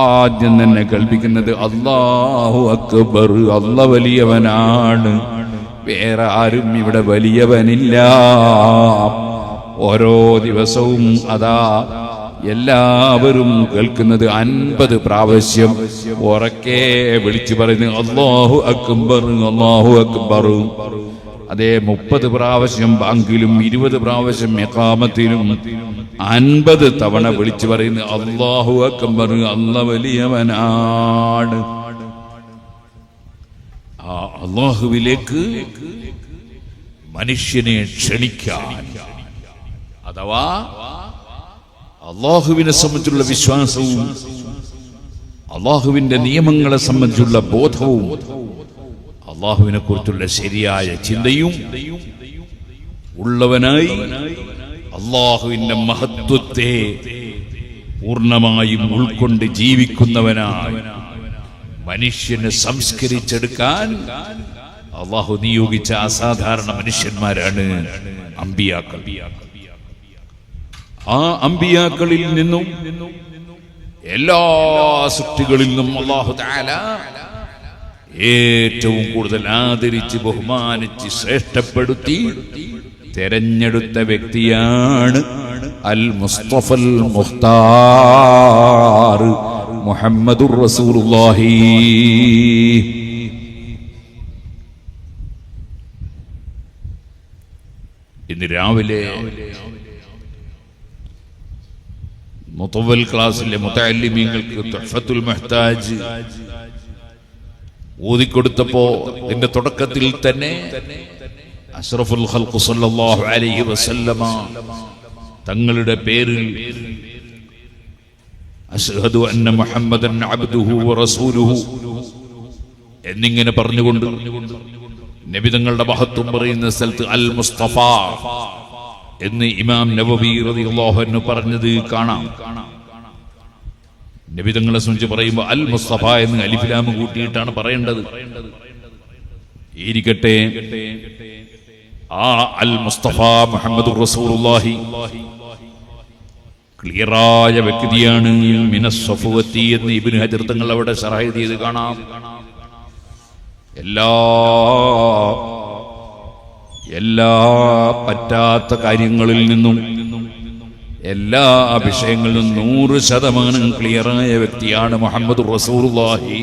ആദ്യം തന്നെ കൽപ്പിക്കുന്നത് അല്ലാഹു അക്ബർ, അല്ല വലിയവനാണ്, വേറെ ആരും ഇവിടെ വലിയവനില്ല. ഓരോ ദിവസവും അതാ എല്ലാവരും കേൾക്കുന്നത് 50 പ്രാവശ്യം ഉറക്കെ വിളിച്ചു പറയുന്നത് അല്ലാഹു അക്ബർ, അല്ലാഹു അക്ബർ. അതേ 30 പ്രാവശ്യം ബാങ്കിലും 20 പ്രാവശ്യം ഇഖാമത്തിലും 50 തവണ വിളിച്ചു പറയുന്നത് അല്ലാഹു അക്ബർ, അല്ല വലിയവനാണ്. ആ അല്ലാഹുവിലേക്ക് മനുഷ്യനെ ക്ഷണിക്കാൻ, അഥവാ അല്ലാഹുവിനെ സംബന്ധിച്ചുള്ള വിശ്വാസവും അല്ലാഹുവിന്റെ നിയമങ്ങളെ സംബന്ധിച്ചുള്ള ബോധവും അല്ലാഹുവിനെ കുറിച്ചുള്ള ശരിയായ ചിന്തയും ഉള്ളവനായി അല്ലാഹുവിന്റെ മഹത്വത്തെ പൂർണ്ണമായും ഉൾക്കൊണ്ട് ജീവിക്കുന്നവനായി മനുഷ്യനെ സംസ്കരിച്ചെടുക്കാൻ അല്ലാഹു നിയോഗിച്ച അസാധാരണ മനുഷ്യന്മാരാണ് അമ്പിയാക്കൾ. ആ അമ്പിയാക്കളിൽ നിന്നും എല്ലാ സൃഷ്ടികളിൽ നിന്നും അല്ലാഹു തആല ഏറ്റവും കൂടുതൽ ആദരിച്ച് ബഹുമാനിച്ച് ശ്രേഷ്ഠപ്പെടുത്തി തെരഞ്ഞെടുത്ത വ്യക്തിയാണ് അൽ മുസ്തഫൽ മുഖ്താർ മുഹമ്മദുർ റസൂലുള്ളാഹി. ഇന്ന് രാവിലെ മുതവൽ ക്ലാസ്സിലെ മുതഅല്ലിമീങ്ങൾക്ക് തുഹ്ഫത്തുൽ മുഹ്താജ് ഓതിക്കൊടുത്തപ്പോ ഇതിന്റെ തുടക്കത്തിൽ തന്നെ അഷ്റഫുൽ ഖൽഖ് സല്ലല്ലാഹു അലൈഹി വസല്ലമ തങ്ങളുടെ പേരിൽ അശ്ഹദു അന്ന മുഹമ്മദൻ അബ്ദുഹു വറസൂലുഹു എന്നിങ്ങനെ പറഞ്ഞുകൊണ്ട് നബി തങ്ങളുടെ മഹത്വം പറയുന്ന സ്ഥലത്ത് അൽ മുസ്തഫ എന്ന് ഇമാം നവവി റളിയല്ലാഹു അൻഹു പറഞ്ഞത് കാണാം. നബി തങ്ങളെ സംബന്ധിച്ച് പറയുമ്പോൾ അൽ മുസ്തഫ എന്ന് അലിഫ് ലാം കൂട്ടിയിട്ടാണ് പറയേണ്ടത്. ഇരിക്കട്ടെ, ആ അൽ മുസ്തഫ മുഹമ്മദുർ റസൂലുള്ളാഹി ക്ലിയറായ വ്യക്തിയാണ്. മിനസ് സഫവത്തി എന്ന് ഇബ്നു ഹജർ തങ്ങൾ അവിടെ ശറഹ് ചെയ്ത് കാണാം. എല്ലാ പറ്റാത്ത കാര്യങ്ങളിൽ നിന്നും എല്ലാ വിഷയങ്ങളിലും 100% ക്ലിയറായ വ്യക്തിയാണ് മുഹമ്മദുർ റസൂലുള്ളാഹി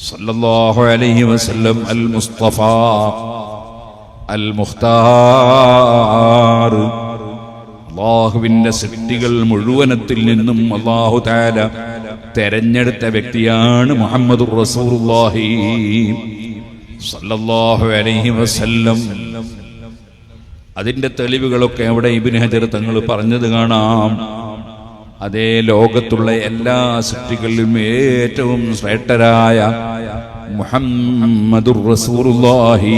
സല്ലല്ലാഹു അലൈഹി വസല്ലം. അൽ മുസ്തഫ അൽ മുഖ്താർ, അല്ലാഹുവിന്റെ സൃഷ്ടികൾ മുഴുവനത്തിൽ നിന്നും അല്ലാഹു തആല തെരഞ്ഞെടുത്ത വ്യക്തിയാണ് മുഹമ്മദുർ റസൂലുള്ളാഹി സല്ലല്ലാഹു അലൈഹി വസല്ലം. അതിന്റെ തെളിവുകളൊക്കെ അവിടെ ഇബ്നു ഹജർ തങ്ങൾ പറഞ്ഞത് കാണാം. അതേ ലോകത്തുള്ള എല്ലാ സൃഷ്ടികളിലും ഏറ്റവും ശ്രേഷ്ഠരായ മുഹമ്മദുർ റസൂലുള്ളാഹി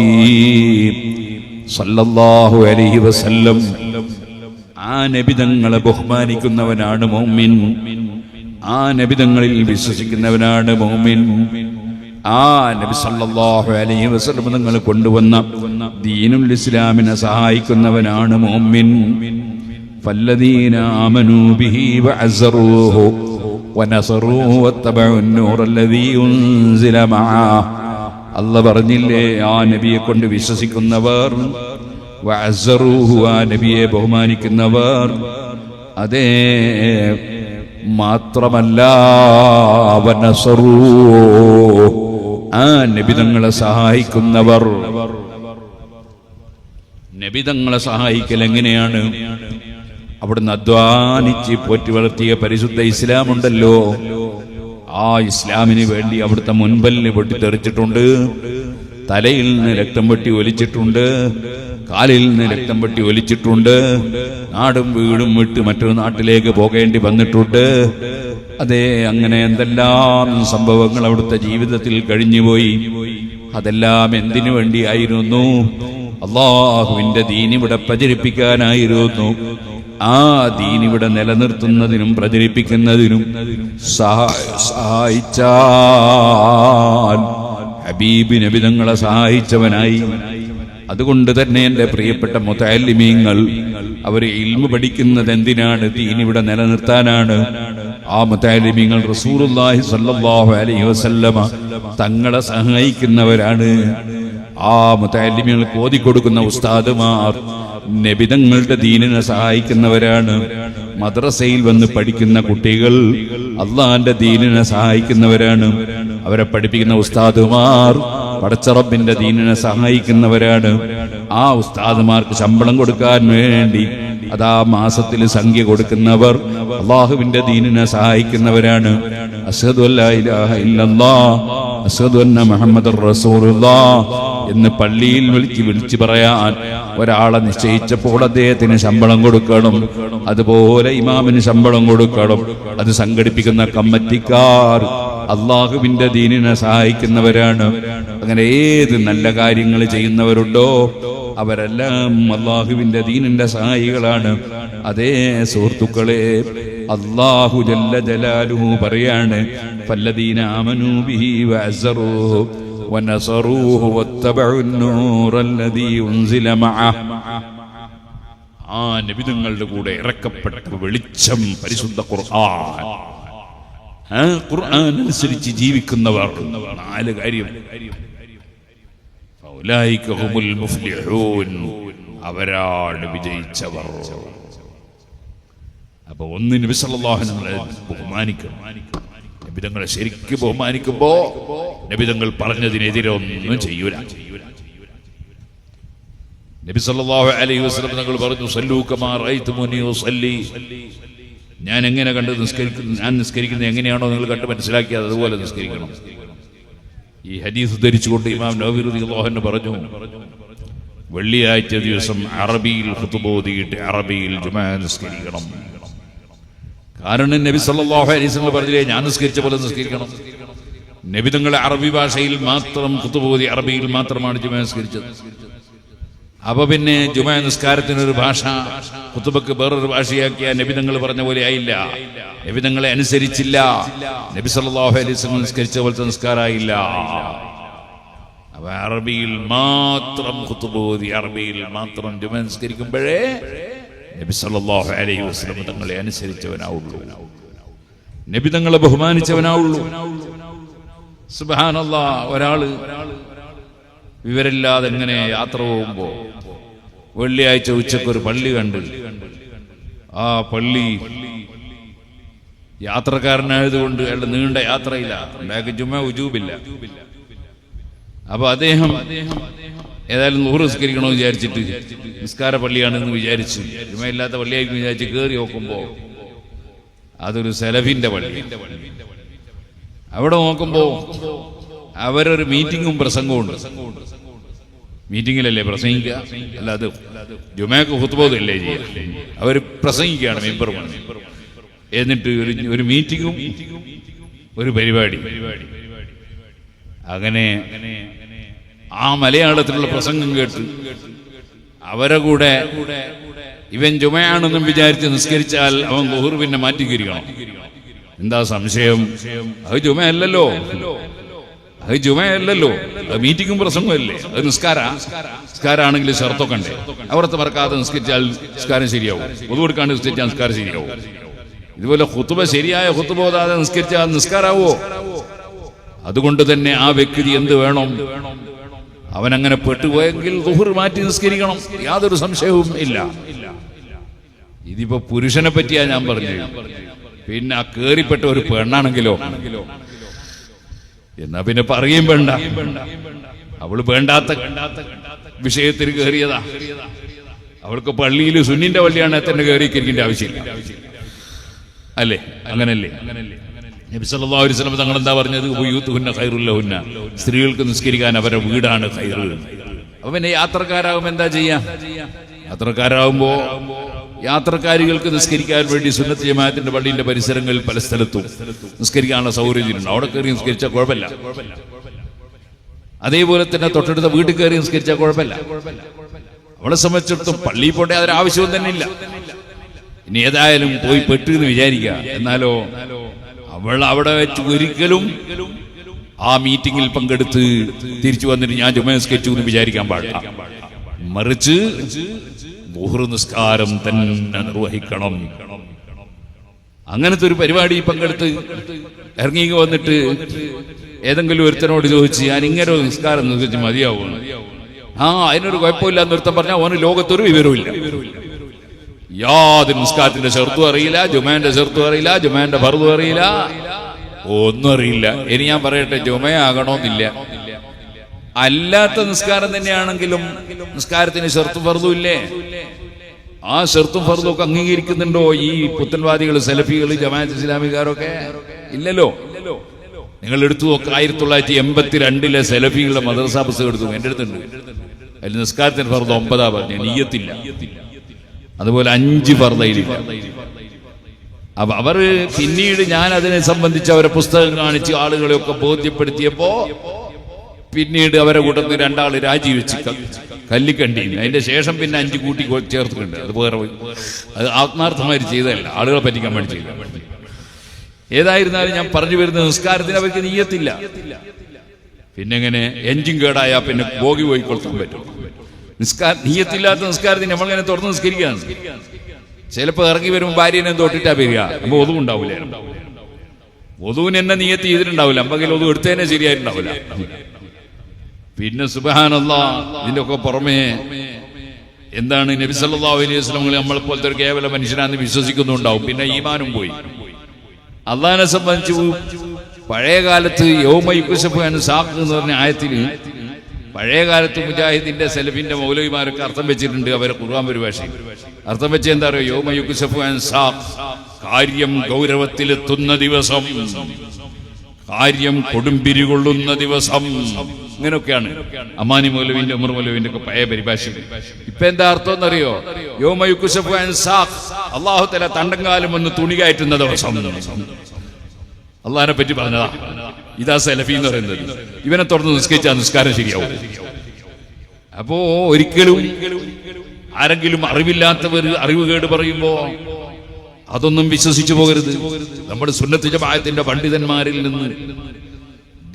സല്ലല്ലാഹു അലൈഹി വസല്ലം, ആ നബി തങ്ങളെ ബഹുമാനിക്കുന്നവനാണ് മുഅ്മിൻ, ആ നബി തങ്ങളിൽ വിശ്വസിക്കുന്നവനാണ് മുഅ്മിൻ. ആ നബി സല്ലല്ലാഹു അലൈഹി വസല്ലം തങ്ങൾ കൊണ്ടുവന്ന ദീനുൽ ഇസ്ലാമിനെ സഹായിക്കുന്നവനാണ് മുഅ്മിൻ. ഫല്ലദീന ആമനൂ ബിഹി വഅസ്സറൂഹു വനസറൂഹു വത്തബഉ അൻ-നൂറല്ലദീ ഉൻസില മഅഹു. അല്ലാഹ് പറഞ്ഞില്ലേ, ആ നബിയെ കൊണ്ട് വിശ്വസിക്കുന്നവർ, വഅസ്സറൂഹു, ആ നബിയെ ബഹുമാനിക്കുന്നവർ, അതേ മാത്രമല്ല വനസറൂഹു, ആ നബിതങ്ങളെ സഹായിക്കുന്നവർ. നബിതങ്ങളെ സഹായിക്കൽ എങ്ങനെയാണ്? അവിടുന്ന് അധ്വാനിച്ച് പോറ്റി വളർത്തിയ പരിശുദ്ധ ഇസ്ലാം ഉണ്ടല്ലോ, ആ ഇസ്ലാമിന് വേണ്ടി അവിടുത്തെ മുൻപല്ല് പൊട്ടിത്തെറിച്ചിട്ടുണ്ട്, തലയിൽ നിന്ന് രക്തം വെട്ടി ഒലിച്ചിട്ടുണ്ട്, കാലിൽ നിന്ന് രക്തം വെട്ടി ഒലിച്ചിട്ടുണ്ട്, നാടും വീടും വിട്ട് മറ്റൊരു നാട്ടിലേക്ക് പോകേണ്ടി വന്നിട്ടുണ്ട്. അതെ, അങ്ങനെ എന്തെല്ലാം സംഭവങ്ങൾ അവിടുത്തെ ജീവിതത്തിൽ കഴിഞ്ഞുപോയി. അതെല്ലാം എന്തിനു വേണ്ടിയായിരുന്നു? അല്ലാഹുവിന്റെ ദീൻ ഇവിടെ പ്രചരിപ്പിക്കാനായിരുന്നു. ആ ദീൻ ഇവിടെ നിലനിർത്തുന്നതിനും പ്രചരിപ്പിക്കുന്നതിനും സഹായിച്ചാൽ ഹബീബ് നബി തങ്ങളെ സഹായിച്ചവനായി. അതുകൊണ്ട് തന്നെ എന്റെ പ്രിയപ്പെട്ട മുതഅല്ലിമീങ്ങൾ, അവർ ഇൽമു പഠിക്കുന്നത് എന്തിനാണ്? ദീൻ ഇവിടെ നിലനിർത്താനാണ്. ആ മുതഅല്ലിമീങ്ങൾ റസൂലുള്ളാഹി സ്വല്ലല്ലാഹു അലൈഹി വസല്ലമ തങ്ങളെ സഹായിക്കുന്നവരാണ്. ആ മുതഅല്ലിമീങ്ങൾക്ക് ഓതിക്കൊടുക്കുന്ന ഉസ്താദുമാർ നബിതങ്ങളുടെ ദീനിനെ സഹായിക്കുന്നവരാണ്. മദ്രസയിൽ വന്ന് പഠിക്കുന്ന കുട്ടികൾ അള്ളാന്റെ ദീനിനെ സഹായിക്കുന്നവരാണ്. അവരെ പഠിപ്പിക്കുന്ന ഉസ്താദുമാർ പടച്ച റബ്ബിന്റെ ദീനിനെ സഹായിക്കുന്നവരാണ്. ആ ഉസ്താദുമാർക്ക് ശമ്പളം കൊടുക്കാൻ വേണ്ടി അതാ മാസത്തിൽ സംഖ്യ കൊടുക്കുന്നവർ അള്ളാഹുവിന്റെ ദീനിനെ സഹായിക്കുന്നവരാണ്. അശ്ഹദു അല്ലാ ഇലാഹ ഇല്ലല്ലാഹ് അശ്ഹദു അന്ന മുഹമ്മദുർ റസൂലുള്ളാഹ് എന്ന് പള്ളിയിൽ വിളിച്ചു പറയാൻ ഒരാളെ നിശ്ചയിച്ചപ്പോൾ അദ്ദേഹത്തിന് ശമ്പളം കൊടുക്കണം. അതുപോലെ ഇമാമിന് ശമ്പളം കൊടുക്കണം. അത് സംഘടിപ്പിക്കുന്ന കമ്മിറ്റിക്കാർ അള്ളാഹുവിന്റെ ദീനിനെ സഹായിക്കുന്നവരാണ്. അങ്ങനെ ഏത് നല്ല കാര്യങ്ങൾ ചെയ്യുന്നവരുണ്ടോ അവരെല്ലാം അള്ളാഹുവിന്റെ ദീനിന്റെ സഹായികളാണ്. അതേ സുഹൃത്തുക്കളെ, അല്ലാഹു ജല്ല ജലാലുഹു പറയാണ്, ഫല്ലദീന ആമനൂ ബിഹി വഅസ്സറൂഹു വനസറൂഹു വത്തബഉൻ നൂറല്ലദീ ഉൻസില മഅഹ്. ആ നബിതങ്ങളുടെ കൂടെ ഇറക്കപ്പെട്ട വെളിച്ചം പരിശുദ്ധ ഖുർആൻ. ആ ഖുർആൻ അനുസരിച്ച് ജീവിക്കുന്നവർ നാല് കാര്യം, ഫൗലൈക ഹുമുൽ മുഫ്ലിഹൂൻ, അവരാണ് വിജയിച്ചവർ. അപ്പൊ ഒന്ന് നബി സല്ലല്ലാഹു അലൈഹി വസല്ലം ബഹുമാനിക്കണം. നബിതങ്ങളെ ശരിക്കും ബഹുമാനിക്കുമ്പോ നബിതങ്ങൾ പറഞ്ഞതിനെതിരെ ഒന്നും ചെയ്യൂല. നബി സല്ലല്ലാഹു അലൈഹി വസല്ലം തങ്ങൾ പറഞ്ഞു, സല്ലൂ കമാ റഅയ്തുമുനി ഉസല്ലി, ഞാൻ എങ്ങനെ കണ്ട് ഞാൻ നിസ്കരിക്കുന്നത് എങ്ങനെയാണോ നിങ്ങൾ കണ്ട് മനസ്സിലാക്കിയത് അതുപോലെ നിസ്കരിക്കണം. ഈ ഹദീസ് ധരിച്ചുകൊണ്ട് ഇമാം നവവി റളിയല്ലാഹു അൻഹു പറഞ്ഞു, വെള്ളിയാഴ്ച ദിവസം അറബിയിൽ ഖുതുബ ഓതിയിട്ട് അറബിയിൽ ജുമാ നിസ്കരിക്കണം. കാരണം നബി സല്ലല്ലാഹു അലൈഹി വസല്ലം പറഞ്ഞില്ലേ, ഞാൻ നിസ്കരിച്ച പോലെ നിസ്കരിക്കണം. നബി തങ്ങൾ അറബി ഭാഷയിൽ മാത്രം ഖുതുബ ഓതി അറബിയിൽ മാത്രമാണ് ജുമാ നിസ്കരിച്ചത്. അപ്പൊ പിന്നെ ജുമാ നിസ്കാരത്തിനൊരു ഭാഷ, ഖുതുബക്ക് വേറൊരു ഭാഷയാക്കിയ നബി തങ്ങൾ പറഞ്ഞ പോലെ ആയില്ല. നബി തങ്ങളെ അനുസരിച്ചില്ല. നബി സല്ലല്ലാഹു അലൈഹി വസല്ലം നിസ്കരിച്ച പോലത്തെ നിസ്കാരമായില്ല. അപ്പൊ അറബിയിൽ മാത്രം ഖുതുബ ഓതി അറബിയിൽ മാത്രം ജുമാ നിസ്കരിക്കുമ്പോഴേ നബി സല്ലല്ലാഹു അലൈഹി വസല്ലം തങ്ങളെ അനുസരിച്ചവനാവുള്ളൂ, നബി തങ്ങളെ ബഹുമാനിച്ചവനാവുള്ളൂ. സുബ്ഹാനല്ലാഹ്, ഒരാള് വിവരമില്ലാതെ എങ്ങനെ യാത്ര പോകുമ്പോ വെള്ളിയാഴ്ച ഉച്ചക്കൊരു പള്ളി കണ്ട്, ആ പള്ളി യാത്രക്കാരനായതുകൊണ്ട് അയാളുടെ നീണ്ട യാത്രയില്ല, ബാക്ക് ജുമാ ഉജൂബില്ല. അപ്പൊ അദ്ദേഹം ഏതായാലും ളുഹർ നിസ്കരിക്കണമെന്ന് വിചാരിച്ചിട്ട്, നിസ്കാര പള്ളിയാണെന്ന് വിചാരിച്ചു, ജുമാ ഇല്ലാത്ത പള്ളിയായിരിക്കും വിചാരിച്ച് കയറി നോക്കുമ്പോ അതൊരു സലഫിന്റെ പള്ളി. അവിടെ നോക്കുമ്പോ അവരൊരു മീറ്റിങ്ങും പ്രസംഗവും ഉണ്ട്. മീറ്റിങ്ങിലല്ലേ പ്രസംഗിക്കുക, അല്ലാതെ ജുമാക്ക് ഖുത്ബല്ലേ ചെയ്യുക. അവർ പ്രസംഗിക്കുകയാണ് മെമ്പർമാർ. എന്നിട്ട് ഒരു മീറ്റിങ്ങും ഒരു പരിപാടി. അങ്ങനെ ആ മലയാളത്തിലുള്ള പ്രസംഗം കേട്ട് അവരെ കൂടെ ഇവൻ ജുമയാണെന്നും വിചാരിച്ച് നിസ്കരിച്ചാൽ അവൻ ളുഹർ പിന്നെ മാറ്റിക്കിരിക്കണം. എന്താ സംശയം? അത് ജുമയല്ലല്ലോ, അത് ജുമയല്ലല്ലോ, അത് മീറ്റിംഗും പ്രസംഗമല്ലേ, അത് നിസ്കാരാണെങ്കിൽ ഷർത്തൊക്കെ ഉണ്ട്. അവിടുത്തെ മറക്കാതെ നിസ്കരിച്ചാൽ നിസ്കാരം ശരിയാവും, പൊതു കൊടുക്കാണ്ട് നിസ്കരിച്ചാൽ നിസ്കാരം ശരിയാവും. ഇതുപോലെ ഖുതുബ ശരിയായ ഖുതുബ ഓതാതെ നിസ്കരിച്ചാൽ നിസ്കാരാവോ? അതുകൊണ്ട് തന്നെ ആ വ്യക്തി എന്ത് വേണം? അവനങ്ങനെ പെട്ടുപോയെങ്കിൽ ളുഹർ മാറ്റി നിസ്കരിക്കണം, യാതൊരു സംശയവും ഇല്ല. ഇതിപ്പോ പുരുഷനെ പറ്റിയാ ഞാൻ പറഞ്ഞു. പിന്നെ ആ കേറിപ്പെട്ട ഒരു പെണ്ണാണെങ്കിലോ, എന്നാ പിന്നെ പറയുകയും വേണ്ട. അവള് വേണ്ടാത്ത വിഷയത്തിൽ കയറിയതാ. അവൾക്ക് പള്ളിയിൽ സുന്നിന്റെ പള്ളിയാണ് തന്നെ കയറിയിരിക്കേണ്ട ആവശ്യമില്ല, അല്ലേ? അങ്ങനല്ലേ? നബി സല്ലല്ലാഹു അലൈഹി വസല്ലം തങ്ങൾ എന്താ പറഞ്ഞത്? ബുയൂത്തുഹുന്ന ഖൈറുൽ ലഹുന്ന, സ്ത്രീകൾക്ക് നിസ്കരിക്കാൻ അവരുടെ വീടാണ് ഖൈർ. അപ്പൊ പിന്നെ യാത്രക്കാരാകുമ്പോ എന്താ ചെയ്യാ? യാത്രക്കാരാകുമ്പോ യാത്രക്കാരികൾക്ക് നിസ്കരിക്കാൻ വേണ്ടി സുന്നത്ത് ജമാഅത്തിന്റെ പള്ളിയുടെ പരിസരങ്ങളിൽ പല സ്ഥലത്തും നിസ്കരിക്കാനുള്ള സൗകര്യമുണ്ട്. അവിടെ കയറി നിസ്കരിച്ചാൽ കുഴപ്പമില്ല. അതേപോലെ തന്നെ തൊട്ടടുത്ത വീട്ടിൽ കയറി നിസ്കരിച്ചാൽ കുഴപ്പമില്ല. അവളെ സംബന്ധിച്ചിടത്തോളം പള്ളിയിൽ പോട്ടെ, അതൊരാവശ്യവും തന്നെ ഇല്ല. ഇനി ഏതായാലും പോയി പെട്ടു എന്ന് വിചാരിക്കുക. എന്നാലോ അവൾ അവിടെ വെച്ച് ഒരിക്കലും ആ മീറ്റിംഗിൽ പങ്കെടുത്ത് തിരിച്ചു വന്നിട്ട് ഞാൻ ജുമാ നിസ്കരിച്ചു എന്ന് വിചാരിക്കാൻ പാടില്ല. മറിച്ച് ളുഹർ നിസ്കാരം തന്നെ നിർവഹിക്കണം. അങ്ങനത്തെ ഒരു പരിപാടി പങ്കെടുത്ത് ഇറങ്ങി വന്നിട്ട് ഏതെങ്കിലും ഒരുത്തനോട് ചോദിച്ച് ഞാൻ ഇങ്ങനെ ഒരു നിസ്കാരം നിർവഹിച്ച് മതിയാവുന്നു, അതിനൊരു കുഴപ്പമില്ല എന്നൊരുത്തൻ പറഞ്ഞാൽ അവന് ലോകത്തൊരു വിവരമില്ല. യാതൊരു നിസ്കാരത്തിന്റെ ഷർത്തും അറിയില്ല, ജുമാന്റെ ഷർത്തും അറിയില്ല, ജുമാന്റെ ഫർദും അറിയില്ല, ഒന്നും അറിയില്ല. ഇനി ഞാൻ പറയട്ടെ, ജുമയാകണമെന്നില്ല. അല്ലാത്ത നിസ്കാരം തന്നെയാണെങ്കിലും നിസ്കാരത്തിന് ഷർത്തും ഫർദും ഇല്ലേ? ആ ഷർത്തും ഫർദും ഒക്കെ അംഗീകരിക്കുന്നുണ്ടോ ഈ പുത്തൻവാദികൾ, സലഫികൾ, ജമാഅത്ത് ഇസ്ലാമിക്കാരൊക്കെ? ഇല്ലല്ലോ. നിങ്ങൾ എടുത്തു നോക്ക്, 1982 സലഫികളുടെ മദ്രസ പുസ്തകം എടുത്തു, എന്റെ അടുത്തുണ്ട്. അതിൽ നിസ്കാരത്തിന് ഫർദ് 9 പറഞ്ഞു, നിയ്യത്തില്ല. അതുപോലെ 5 ഫർദയിലില്ല. അപ്പൊ അവര് പിന്നീട് ഞാൻ അതിനെ സംബന്ധിച്ച് അവരെ പുസ്തകം കാണിച്ച് ആളുകളെയൊക്കെ ബോധ്യപ്പെടുത്തിയപ്പോ പിന്നീട് അവരെ കൂട്ടത്തിൽ 2 ആള് രാജിവെച്ച് കല്ലിക്കണ്ടി. അതിന്റെ ശേഷം പിന്നെ 5 കൂട്ടി ചേർത്തിട്ടുണ്ട്. അത് വേറെ, അത് ആത്മാർത്ഥമായി ചെയ്തതല്ല, ആളുകളെ പറ്റിക്കാൻ വേണ്ടി ചെയ്ത. ഏതായിരുന്നാലും ഞാൻ പറഞ്ഞു വരുന്ന നിസ്കാരത്തിന് അവർക്ക് നിയ്യത്തില്ല. പിന്നെ എങ്ങനെ എഞ്ചിൻ കേടായാൽ പിന്നെ ബോഗി പോയി കൊളുത്താൻ പറ്റും? നിയ്യത്തില്ലാത്ത നിസ്കാരത്തിന് നമ്മളിങ്ങനെ തുറന്ന് നിസ്കരിക്കുകയാണ്. ചിലപ്പോ ഇറങ്ങി വരുമ്പോൾ ഭാര്യനെ തൊട്ടിട്ടാ വരിക, അപ്പൊ ഒതുവും ഉണ്ടാവില്ല. ഒതുവിന് എന്നെ നിയ്യത്ത് ചെയ്തിട്ടുണ്ടാവില്ല, അമ്പെങ്കിൽ ഒതു എടുത്തതിനെ ശരിയായിട്ടുണ്ടാവില്ല. പിന്നെ സുബ്ഹാനല്ലാഹ്, ഇതിന്റെ ഒക്കെ പുറമേ എന്താണ്, നബി സല്ലല്ലാഹു അലൈഹി വസല്ലം നമ്മളെ പോലത്തെ ഒരു കേവല മനുഷ്യനാണെന്ന് വിശ്വസിക്കുന്നുണ്ടാവും. പിന്നെ ഈമാനും പോയി. അള്ളാഹിനെ സംബന്ധിച്ച് പഴയ കാലത്ത് യൗമ യുക്സഫു അൻ സാഖ് എന്ന് പറഞ്ഞ ആയത്തിന് പഴയ കാലത്ത് മുജാഹിദിന്റെ സലഫിന്റെ മൗലവിമാരൊക്കെ അർത്ഥം വെച്ചിട്ടുണ്ട്. അവരെ ഖുർആൻ പരിഭാഷയിൽ അർത്ഥം വെച്ച് എന്താ പറയുക? യൗമ യുക്സഫു അൻ സാഖ്, കാര്യം ഗൗരവത്തിലെത്തുന്ന ദിവസം, കാര്യം കൊടുമ്പിരി കൊള്ളുന്ന ദിവസം. ഇങ്ങനെയൊക്കെയാണ് അമാനി മൗലവിന്റെ, ഉമർ മൗലവിന്റെ ഒക്കെ പഴയ പരിഭാഷ. ഇപ്പൊ എന്താ അർത്ഥം എന്നറിയോ? യൗമ യുക്സഫു അൻ സാഖ്, അല്ലാഹു തആല തണ്ടങ്കാലം ഒന്ന് തുണി കയറ്റുന്ന ദിവസം. അള്ളാഹിനെ പറ്റി പറഞ്ഞതാ. ഇതാ സലഫി എന്ന് പറയുന്നത്. ഇവനെ തുറന്ന് നിസ്കരിച്ചാൽ നിസ്കാരം ശരിയാവും. അപ്പോ ഒരിക്കലും ആരെങ്കിലും അറിവില്ലാത്തവർ അറിവുകേട് പറയുമ്പോ അതൊന്നും വിശ്വസിച്ചു പോകരുത്. നമ്മുടെ സുന്നത്ത് ജമാഅത്തിന്റെ പണ്ഡിതന്മാരിൽ നിന്ന്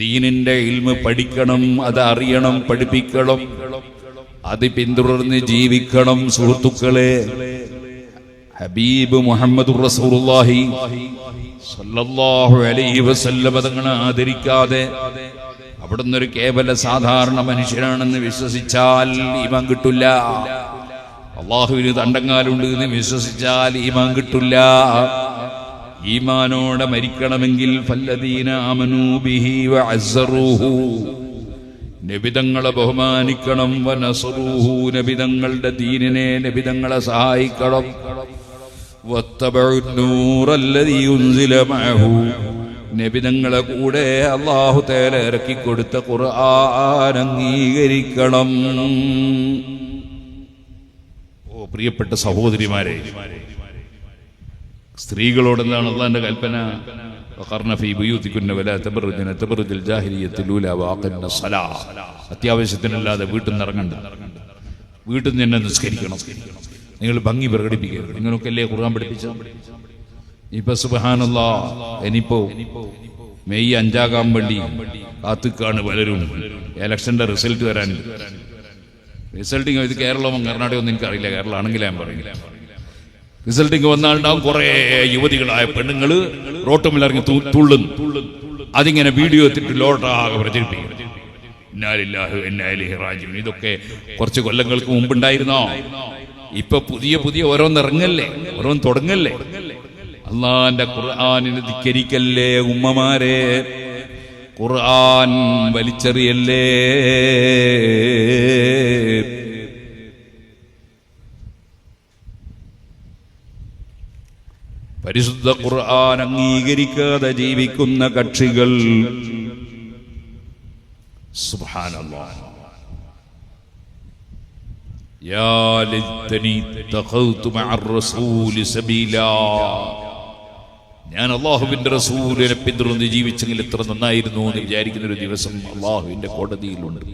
ദീനിന്റെ ഇൽമ് പഠിക്കണം, അത് അറിയണം, പഠിപ്പിക്കണം, അത് പിന്തുടർന്ന് ജീവിക്കണം. സുഹൃത്തുക്കളെ, ഹബീബ് മുഹമ്മദ് റസൂലുള്ളാഹി സല്ലല്ലാഹു അലൈഹി വസല്ലം തങ്ങളെ ആദരിക്കാതെ അവിടുന്ന് ഒരു കേവല സാധാരണ മനുഷ്യനാണെന്ന് വിശ്വസിച്ചാൽ ഈമാൻ കിട്ടില്ല. അല്ലാഹുവിന് തണ്ടങ്കാലുണ്ട് എന്ന് വിശ്വസിച്ചാൽ ഈമാൻ കിട്ടില്ല. ഈമാനോടെ മരിക്കണമെങ്കിൽ ഫല്ലദീന ആമനൂ ബിഹി വഅസ്സറൂഹു, നബിതങ്ങളെ ബഹുമാനിക്കണം, വനസറൂഹു, നബിതങ്ങളുടെ ദീനിനെ, നബിതങ്ങളെ സഹായിക്കണം, നബിതങ്ങളെ കൂടെ അല്ലാഹു തആല ഇറക്കി കൊടുത്ത ഖുർആൻ അംഗീകരിക്കണം. ഓ പ്രിയപ്പെട്ട സഹോദരിമാരെ, സ്ത്രീകളോട് എന്താണ് അല്ലാഹുവിന്റെ കൽപ്പന? വഖർന ഫീ ബുയൂതികുന്ന വലാ തബറജ്ന തബറജൽ ജാഹിലിയ്യത്തുൽ ഊലാ വഅഖിംന സ്വലാഹ്. അത്യാവശ്യത്തിനല്ലാതെ വീട്ടിൽ നിന്ന് ഇറങ്ങണ്ട, വീട്ടിൽ നിന്ന് തന്നെ നിസ്കരിക്കണം, നിങ്ങൾ ഭംഗി പ്രകടിപ്പിക്കരുത്. നിങ്ങളൊക്കെയല്ലേ ഖുർആൻ പഠിപ്പിച്ചത്? ഇപ്പൊ സുബ്ഹാനല്ലാഹ്, ഇനിയിപ്പോ മെയ് 5 വേണ്ടി കാത്തുക്കാണ് പലരും. ഇലക്ഷന്റെ റിസൾട്ട് വരാൻ. റിസൾട്ടിങ് ഇത് കേരളവും കർണാടകവും ഒന്നും എനിക്കറിയില്ല, കേരളം ആണെങ്കിലും ഞാൻ പറയില്ല. റിസൾട്ടിങ് വന്നാലുണ്ടാവും കുറെ യുവതികളായ പെണ്ണുങ്ങള് റോട്ടുമിലിറങ്ങി തുള്ളുന്നു. അതിങ്ങനെ വീഡിയോ എത്തിട്ട് ലോട്ടാകെ പ്രചരിപ്പിക്കും. ഇന്നാ ലില്ലാഹി വ ഇന്നാ ഇലൈഹി റാജിഊൻ. ഇതൊക്കെ കുറച്ച് കൊല്ലങ്ങൾക്ക് മുമ്പുണ്ടായിരുന്നോ? ഇപ്പൊ പുതിയ പുതിയ ഓരോന്നിറങ്ങല്ലേ, ഓരോന്ന് തുടങ്ങല്ലേ. അള്ളാന്റെ ഖുർആനിനെ ധിക്കരിക്കല്ലേ ഉമ്മമാരെ, ഖുർആൻ വലിച്ചെറിയല്ലേ. പരിശുദ്ധ ഖുർആൻ അംഗീകരിക്കാതെ ജീവിക്കുന്ന കക്ഷികൾ, സുബ്ഹാനല്ലാഹ്, യാ ലൈതനി തഖൗതു മഅർ റസൂലി സബീലാ, ഞാൻ അല്ലാഹുവിന്റെ റസൂലിനെ പിന്തുടർന്ന് ജീവിച്ചെങ്കിൽ എത്ര നന്നായിരുന്നു എന്ന് വിചാരിക്കുന്ന ഒരു ദിവസം അല്ലാഹുവിന്റെ കോടതിയിലുണ്ട്.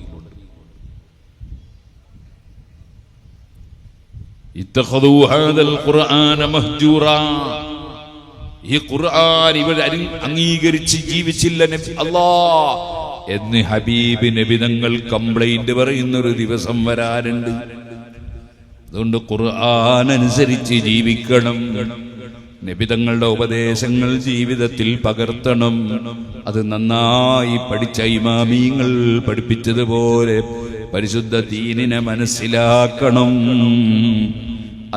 ഇത്തഖദൂ ഹാദൽ ഖുർആന മഹ്ജൂറാ, ഈ ഖുർആൻ ഇവർ അംഗീകരിച്ച് ജീവിച്ചില്ല അല്ലാഹ് എന്ന് ഹബീബ് നബി തങ്ങൾ കംപ്ലൈന്റ് പറയുന്ന ഒരു ദിവസം വരാനുണ്ട്. അതുകൊണ്ട് ഖുർആൻ അനുസരിച്ച് ജീവിക്കണം. നബിതങ്ങളുടെ ഉപദേശങ്ങൾ ജീവിതത്തിൽ പകർത്തണം. അത് നന്നായി പഠിച്ച ഇമാമീങ്ങൾ പഠിപ്പിച്ചതുപോലെ പരിശുദ്ധ ദീനിനെ മനസ്സിലാക്കണം.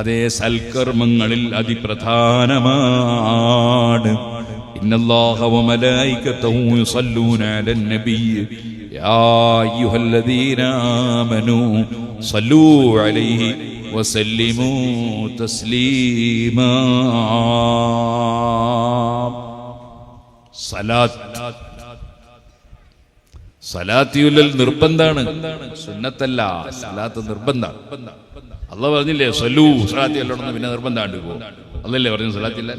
അതേ സൽക്കർമ്മങ്ങളിൽ അതിപ്രധാനമാണ്. ഇന്നല്ലാഹ വ മലായികതഹു യുസല്ലൂന അലൻ നബിയ്യ് യാ അയ്യുഹല്ലദീന ആമനൂ സല്ലൂ അലൈഹി വസല്ലിമൂ തസ്ലീമാ. സലാത്തിയുൽ നിർബന്ധാണ്, സുന്നത്തല്ല. സലാത്ത് നിർബന്ധാണ്. അള്ളാഹ് പറഞ്ഞില്ലേ സല്ലൂ സലാത്തി അല്ലോണെന്ന്, പിന്നെ നിർബന്ധമാണ് പോകും. അല്ലല്ലേ പറഞ്ഞു സലാത്തില്ല.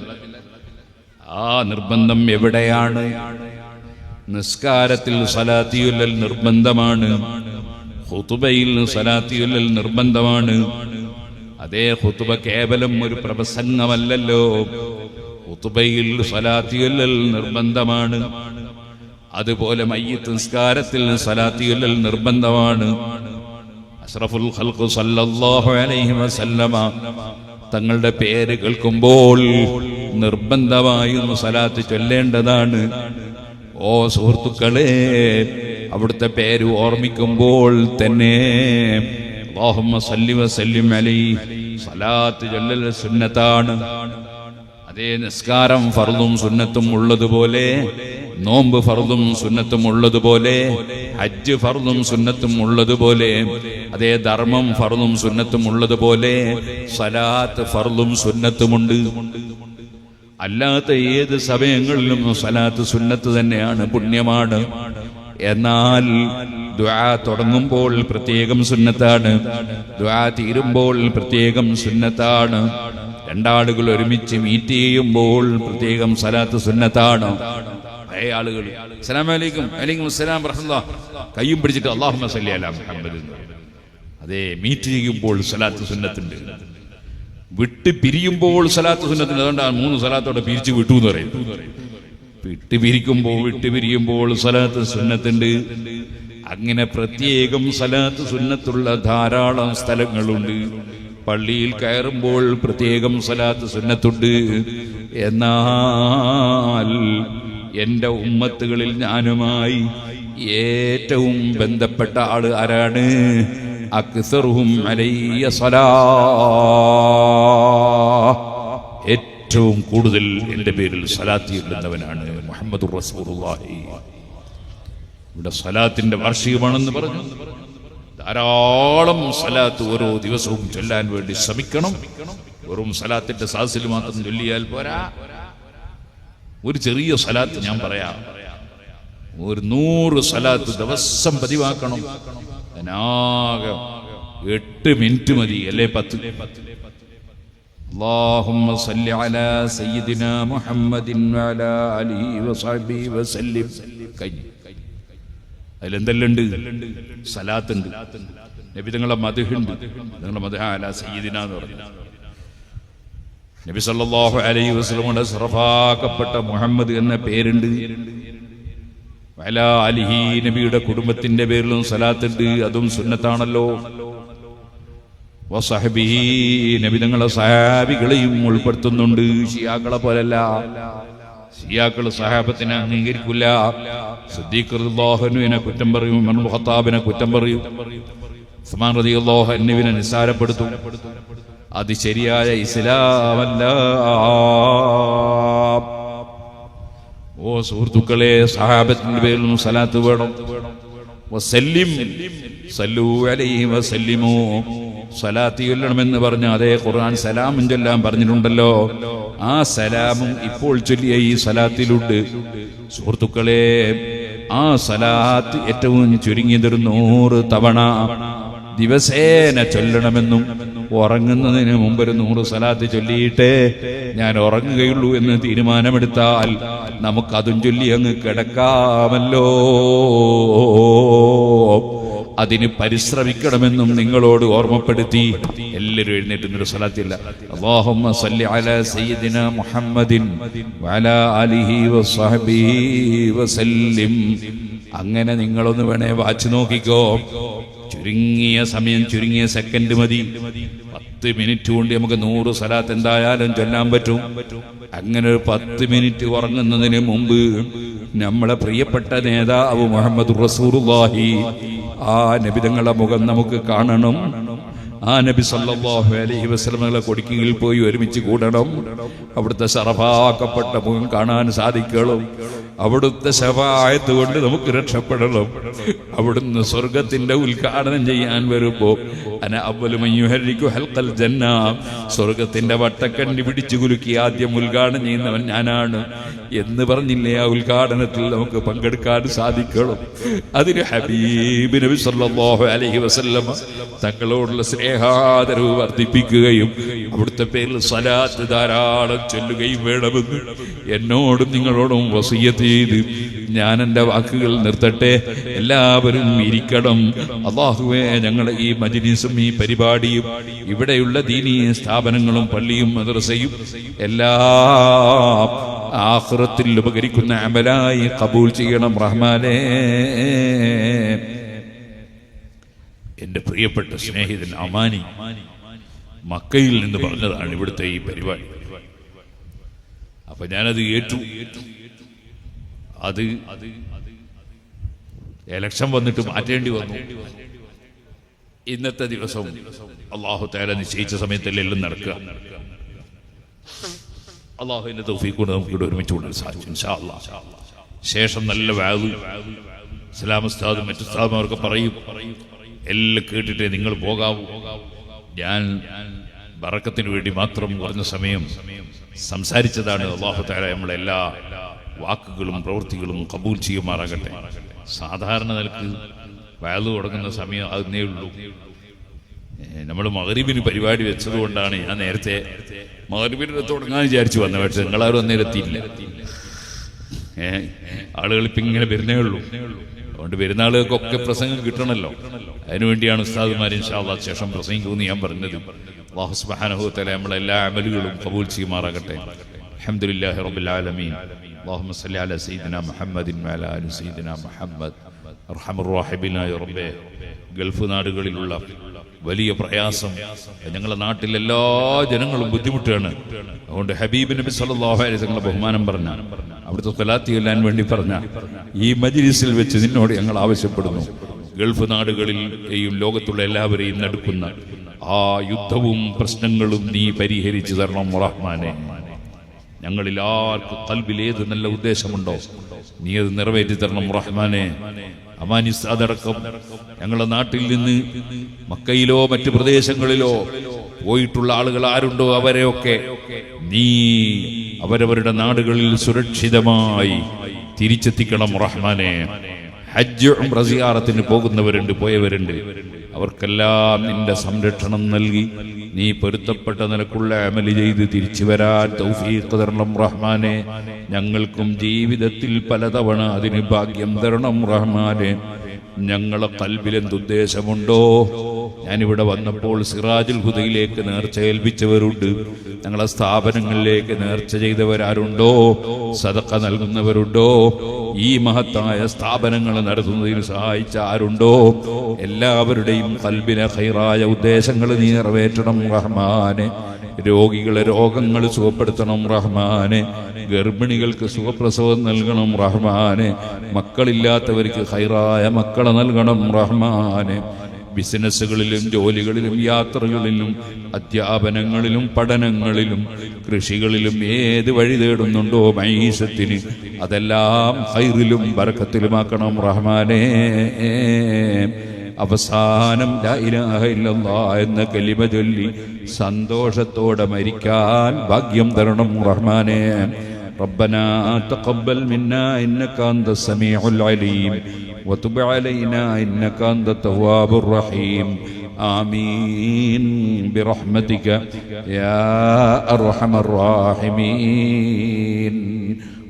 ആ നിർബന്ധം എവിടെയാണ്? നിസ്കാരത്തിൽ സലാത്തിയുൽ നിർബന്ധമാണ്. ഖുതുബയിൽ സലാത്തിയുൽ നിർബന്ധമാണ്. അതേ ഖുതുബ കേവലം ഒരു പ്രസംഗമല്ലല്ലോ. ഖുതുബയിൽ സലാത്തിയുൽ നിർബന്ധമാണ്. അതുപോലെ മയ്യിത്ത് നിസ്കാരത്തിൽ സലാത്തിയുൽ നിർബന്ധമാണ്. അഷ്റഫുൽ ഖൽഖ് സല്ലല്ലാഹു അലൈഹി വസല്ലമ തങ്ങളുടെ പേര് കേൾക്കുമ്പോൾ നിർബന്ധമായും സലാത്ത് ചൊല്ലേണ്ടതാണ്. ഓ സുഹൃത്തുക്കളെ, അവിടുത്തെ പേര് ഓർമ്മിക്കുമ്പോൾ തന്നെ അല്ലാഹുമ്മ സല്ലി വസല്ലിം അലൈഹി സലാത്ത് ചൊല്ലൽ സുന്നത്താണ്. അതേ നിസ്കാരം ഫർളും സുന്നത്തും ഉള്ളതുപോലെ, നോമ്പ് ഫർളും സുന്നത്തും ഉള്ളതുപോലെ, ഹജ്ജ് ഫർളും സുന്നത്തും ഉള്ളതുപോലെ, അതേ ധർമ്മം ഫർളും സുന്നത്തും ഉള്ളതുപോലെ സലാത്ത് ഫർളും സുന്നത്തുമുണ്ട്. അല്ലാത്ത ഏത് സമയങ്ങളിലും സലാത്ത് സുന്നത്ത് തന്നെയാണ്, പുണ്യമാണ്. എന്നാൽ ദുആ തുടങ്ങുമ്പോൾ പ്രത്യേകം സുന്നത്താണ്, ദുആ തീരുമ്പോൾ പ്രത്യേകം സുന്നത്താണ്. രണ്ടാളുകൾ ഒരുമിച്ച് മീറ്റ് ചെയ്യുമ്പോൾ പ്രത്യേകം സലാത്ത് സുന്നത്താണ്. ആളുകൾ അസ്സലാമു അലൈക്കും വലൈക്കും അസ്സലാം റഹ്മത്തുള്ളാഹി കയ്യും പിടിച്ചിട്ട് അല്ലാഹുമ്മ സല്ലി അലാ മുഹമ്മദ്. അതേ മീറ്റ് ചെയ്യുമ്പോൾ സലാത്ത് സുന്നത്തുണ്ട്, വിട്ട് പിരിയുമ്പോൾ സലാത്ത് സുന്നത്തുണ്ട്. അതുകൊണ്ടാണ് 3 സലാത്തോടെ പിരിച്ചു വിട്ടു എന്ന് പറയുന്നത്. വിട്ട് പിരിയുമ്പോൾ സലാത്ത് സുന്നത്തുണ്ട്. അങ്ങനെ പ്രത്യേകം സലാത്ത് സുന്നത്തുള്ള ധാരാളം സ്ഥലങ്ങളുണ്ട്. പള്ളിയിൽ കയറുമ്പോൾ പ്രത്യേകം സലാത്ത് സുന്നത്തുണ്ട്. എന്നാൽ എന്റെ ഉമ്മത്തുകളിൽ ഞാനുമായി ഏറ്റവും ബന്ധപ്പെട്ട ആള് ആരാണ്? അക്സറുഹും അലയ്യ സലാ, ഏറ്റവും കൂടുതൽ എന്റെ പേരിൽ സലാത്ത് ചൊല്ലുന്നവനാണ് മുഹമ്മദുർ റസൂലുള്ളാഹി. ഇവിടെ സലാത്തിന്റെ വാർഷികമാണെന്ന് പറഞ്ഞു. ധാരാളം സലാത്ത് ഓരോ ദിവസവും ചൊല്ലാൻ വേണ്ടി ശ്രമിക്കണം. വെറും സലാത്തിന്റെ സാസിൽ മാത്രം ചൊല്ലിയാൽ പോരാ. ഒരു ചെറിയ സലാത്ത് ഞാൻ പറയാം. ഒരു 100 സലാത്ത് ദിവസം പതിവാക്കണം. അതിനാകെ 8 മിനിറ്റ് മതി, അല്ലേ 10. اللهم صل على سيدنا محمد وعلى آله وصحبه وسلم. അതിലെന്തെല്ലുണ്ട്? സലാത്തുണ്ട്, നബി തങ്ങളുടെ മദ്ഹുണ്ട്. നിങ്ങളുടെ മദ്ഹ അലാ സയ്യിദിന എന്ന് പറഞ്ഞു. നബി സല്ലല്ലാഹു അലൈഹി വസല്ലമയുടെ സറഫാക്കപ്പെട്ട മുഹമ്മദ് എന്ന പേരുണ്ട്. വഅലാ ആലിഹി, നബിയുടെ കുടുംബത്തിന്റെ പേരിലും സലാത്തുണ്ട്. അതും സുന്നത്താണല്ലോ. വസഹബിഹി, നബി തങ്ങളുടെ സഹാബികളെയും ഉൾപ്പെടുത്തുന്നുണ്ട്. ശിയാക്കളെ പോലല്ല. ശിയാക്കൾ സഹാബത്തിനെ അംഗീകരിക്കില്ല. സിദ്ദീഖ് റളിയല്ലാഹു അൻഹുവിനെ കുറ്റം പറയും, ഉമർ ഇബ്നു ഖത്താബിനെ കുറ്റം പറയും, ഉസ്മാൻ റളിയല്ലാഹു അൻഹുവിനെ നിസ്സാരപ്പെടുത്തും. അത് ശരിയായ ഇസ്ലാമല്ല. ഓ സുഹൃത്തുക്കളെ, സഹാബത്തിന്റെ പേരിലും സലാത്ത് വേണം. വസല്ലിം, സല്ലൂ അലൈഹി വസല്ലിമൂ, സലാത്ത് ചൊല്ലണമെന്ന് പറഞ്ഞ അതേ ഖുർആൻ സലാമും ചൊല്ലാൻ പറഞ്ഞിട്ടുണ്ടല്ലോ. ആ സലാമും ഇപ്പോൾ ചൊല്ലിയ ഈ സലാത്തിലുണ്ട്. സുഹൃത്തുക്കളെ, ആ സലാത്ത് ഏറ്റവും ചുരുങ്ങിയതൊരു 100 തവണ ദിവസേന ചൊല്ലണമെന്നും ഉറങ്ങുന്നതിന് മുമ്പ് ഒരു 100 സലാത്ത് ചൊല്ലിയിട്ടേ ഞാൻ ഉറങ്ങുകയുള്ളൂ എന്ന് തീരുമാനമെടുത്താൽ നമുക്കതും ചൊല്ലി അങ്ങ് കിടക്കാമല്ലോ. അതിന് പരിശ്രമിക്കണമെന്നും നിങ്ങളോട് ഓർമ്മപ്പെടുത്തി എല്ലാവരും എഴുന്നേറ്റുന്നൊരു സലാത്തില്ല. അല്ലാഹുമ്മ സല്ലി അലാ സയ്യിദിനാ മുഹമ്മദിൻ വഅലാ ആലിഹി വസ്സഹബിഹി വസല്ലിം. അങ്ങനെ നിങ്ങളൊന്ന് വേണേ വാച്ച് നോക്കിക്കോ. ചുരുങ്ങിയ സമയം, ചുരുങ്ങിയ സെക്കൻഡ് മതി. 10 മിനിറ്റ് കൊണ്ട് നമുക്ക് 100 സ്വലാത്ത് എന്തായാലും ചൊല്ലാൻ പറ്റും. അങ്ങനെ ഒരു 10 മിനിറ്റ് ഉറങ്ങുന്നതിന് മുമ്പ് നമ്മളെ പ്രിയപ്പെട്ട നേതാവ് മുഹമ്മദ് റസൂലുള്ളാഹി ആ നബി തങ്ങളുടെ മുഖം നമുക്ക് കാണണം. ആ നബി സല്ലല്ലാഹു അലൈഹി വസല്ലമയുടെ കൊടിക്കീഴിൽ പോയി ഒരുമിച്ച് കൂടണം. അവിടുത്തെ ശറഫാക്കപ്പെട്ട മുഖം കാണാൻ സാധിക്കണം. അവിടുത്തെ ശഫാഅത്ത് കൊണ്ട് നമുക്ക് രക്ഷപ്പെടണം. അവിടുന്ന് സ്വർഗത്തിന്റെ ഉദ്ഘാടനം ചെയ്യാൻ വരുമ്പോ അന അവ്വലു മൻ യുഹർരികു ഹൽഖൽ ജന്ന, സ്വർഗത്തിന്റെ വട്ടക്കണ്ണി പിടിച്ചു കുലുക്കി ആദ്യം ഉദ്ഘാടനം ചെയ്യുന്നവൻ ഞാനാണ് എന്ന് പറഞ്ഞില്ലേ? ആ ഉദ്ഘാടനത്തിൽ നമുക്ക് പങ്കെടുക്കാൻ സാധിക്കണം. അതിന് ഹബീബ് നബി സല്ലല്ലാഹു അലൈഹി വസല്ലം തങ്ങളോടുള്ള സ്നേഹാദരവ് വർദ്ധിപ്പിക്കുകയും അവിടുത്തെ പേരിൽ സ്വലാത്ത് ധാരാളം ചൊല്ലുകയും വേണമെന്ന് എന്നോടും നിങ്ങളോടും വസിയ്യത്ത് ചെയ്ത് ഞാൻ എൻ്റെ വാക്കുകൾ നിർത്തട്ടെ. എല്ലാവരും ഇരിക്കണം. അല്ലാഹുവേ, ഞങ്ങളെ ഈ മജ്‌ലിസും ഈ പരിപാടിയും ഇവിടെയുള്ള ദീനീ സ്ഥാപനങ്ങളും പള്ളിയും മദ്രസയും എല്ലാം ആഖിറത്തിൽ ഉപകരിക്കുന്ന അമലായി ഖബൂൽ ചെയ്യണം റഹ്മാനേ. എന്റെ പ്രിയപ്പെട്ട സ്നേഹിതൻ അമാനി മക്കയിൽ നിന്ന് പറഞ്ഞതാണ് ഇവിടുത്തെ ഈ പരിപാടി. അപ്പൊ ഞാനത് ഏറ്റു. അത് എലക്ഷൻ വന്നിട്ട് മാറ്റേണ്ടി വന്നു. ഇന്നത്തെ ദിവസം അല്ലാഹു തആല നിശ്ചയിച്ച സമയത്തല്ലേ എല്ലാം നടക്കുക. അല്ലാഹുവിന്റെ തൗഫീഖ് കൊണ്ട് നമുക്ക് ഇവിടെ ഒരുമിച്ച് കൂടാൻ സാധിക്കും ഇൻഷാ അല്ലാഹ്. ശേഷം നല്ല വാദ് ഇസ്ലാം ഉസ്താദും മറ്റു ഉസ്താദുമാരൊക്കെ പറയും. എല്ലാം കേട്ടിട്ടേ നിങ്ങൾ പോകാവൂ. ഞാൻ ബറക്കത്തിന് വേണ്ടി മാത്രം കുറഞ്ഞ സമയം സംസാരിച്ചതാണ്. അല്ലാഹു തആല നമ്മളെ എല്ലാ വാക്കുകളും പ്രവൃത്തികളും കബൂൽ ചെയ്യുമാറാകട്ടെ. സാധാരണ നിലക്ക് വാദ് തുടങ്ങുന്ന സമയം അതിനേ ഉള്ളൂ. നമ്മൾ മഗ്‌രിബിന് പരിപാടി വെച്ചതുകൊണ്ടാണ് ഞാൻ നേരത്തെ മഗ്‌രിബിന് തുടങ്ങാൻ വിചാരിച്ചു വന്നത്. പക്ഷെ നിങ്ങളാരും അന്നേരം എത്തിയില്ല. ആളുകൾ ഇപ്പം ഇങ്ങനെ വരുന്നേ ഉള്ളൂ. അതുകൊണ്ട് വരുന്ന ആളുകൾക്കൊക്കെ പ്രസംഗം കിട്ടണമല്ലോ. അതിനുവേണ്ടിയാണ് ഉസ്താദുമാർ ഇൻഷാ അല്ലാഹ് ശേഷം പ്രസംഗിക്കുമെന്ന് ഞാൻ പറഞ്ഞത്. അല്ലാഹു സുബ്ഹാനഹു വ തആല നമ്മളെ എല്ലാ അമലുകളും കബൂൽ ചെയ്യുമാറാകട്ടെ. അൽഹംദുലില്ലാഹി റബ്ബിൽ ആലമീൻ. اللهم صل على سيدنا محمد وعلى ال سيدنا محمد. അർഹമർ റഹീബിനായ റബ്ബേ, ഗൾഫ് നാടുകളിലുള്ള വലിയ പ്രയാസം ഞങ്ങളുടെ നാട്ടിൽ എല്ലാ ജനങ്ങളും ബുദ്ധിമുട്ടാണ്. അതുകൊണ്ട് ഹബീബ് നബി സല്ലല്ലാഹു അലൈഹി വസല്ലം ബഹുമാനം പറഞ്ഞ അവിടുത്തെ സ്വലാത്ത് ചൊല്ലാൻ വേണ്ടി പറഞ്ഞ ഈ മജ്‌ലിസിൽ വെച്ച് നിന്നോട് ഞങ്ങൾ ആവശ്യപ്പെടുന്നു. ഗൾഫ് നാടുകളിലെയും ലോകത്തുള്ള എല്ലാവരെയും നടുക്കുന്ന ആ യുദ്ധവും പ്രശ്നങ്ങളും നീ പരിഹരിച്ചു തരണം റഹ്മാനെ. ഞങ്ങളിൽ ആർക്കും ഖൽബിൽ ഏത് നല്ല ഉദ്ദേശമുണ്ടോ നീ അത് നിറവേറ്റി തരണം റഹ്മാനെ. അമാനി ഉസ്താദടക്കം ഞങ്ങളുടെ നാട്ടിൽ നിന്ന് മക്കയിലോ മറ്റു പ്രദേശങ്ങളിലോ പോയിട്ടുള്ള ആളുകൾ ആരുണ്ടോ അവരെയൊക്കെ നീ അവരവരുടെ നാടുകളിൽ സുരക്ഷിതമായി തിരിച്ചെത്തിക്കണം റഹ്മാനെ. ഹജ്ജ് ഉംറ സിയാറത്തിന് പോകുന്നവരുണ്ട്, പോയവരുണ്ട്. അവർക്കെല്ലാം നിന്റെ സംരക്ഷണം നൽകി നീ പൊരുത്തപ്പെട്ട നിലക്കുള്ള അമല് ചെയ്ത് തിരിച്ചു വരാൻ തൗഫീഖ് തരണം റഹ്മാനെ. ഞങ്ങൾക്കും ജീവിതത്തിൽ പലതവണ അതിന് ഭാഗ്യം തരണം റഹ്മാനെ. ഞങ്ങളെ ഖൽബിൽ എന്തുദ്ദേശമുണ്ടോ? ഞാനിവിടെ വന്നപ്പോൾ സിറാജുൽ ഹുദയിലേക്ക് നേർച്ച ഏൽപ്പിച്ചവരുണ്ട്. ഞങ്ങളെ സ്ഥാപനങ്ങളിലേക്ക് നേർച്ച ചെയ്തവരാരുണ്ടോ? സദഖ നൽകുന്നവരുണ്ടോ? ഈ മഹത്തായ സ്ഥാപനങ്ങൾ നടത്തുന്നതിന് സഹായിച്ച ആരുണ്ടോ? എല്ലാവരുടെയും ഖൽബിലെ ഖൈറായ ഉദ്ദേശങ്ങൾ നീ നിറവേറ്റണം റഹ്മാനെ. രോഗികളെ രോഗങ്ങൾ സുഖപ്പെടുത്തണം റഹ്മാനെ. ഗർഭിണികൾക്ക് സുഖപ്രസവം നൽകണം റഹ്മാനെ. മക്കളില്ലാത്തവർക്ക് ഖൈറായ മക്കളെ നൽകണം റഹ്മാനെ. ബിസിനസ്സുകളിലും ജോലികളിലും യാത്രകളിലും അധ്യാപനങ്ങളിലും പഠനങ്ങളിലും കൃഷികളിലും ഏത് വഴി തേടുന്നുണ്ടോ മഈശത്തിന്, അതെല്ലാം ഖൈറിലും ബറക്കത്തിലുമാക്കണം റഹ്മാനെ. അവസാനം ലാ ഇലാഹ ഇല്ലല്ലാഹ് എന്ന കലിമ ചൊല്ലി സന്തോഷത്തോടെ മരിക്കാൻ ഭാഗ്യം തരണം റഹ്മാനെ. ربنا تقبل منا إنك أنت السميع العليم وتب علينا إنك أنت التواب الرحيم. آمين برحمتك يا أرحم الراحمين.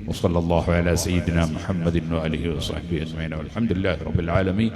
وصلى الله على سيدنا محمد وآله وصحبه أجمعين والحمد لله رب العالمين.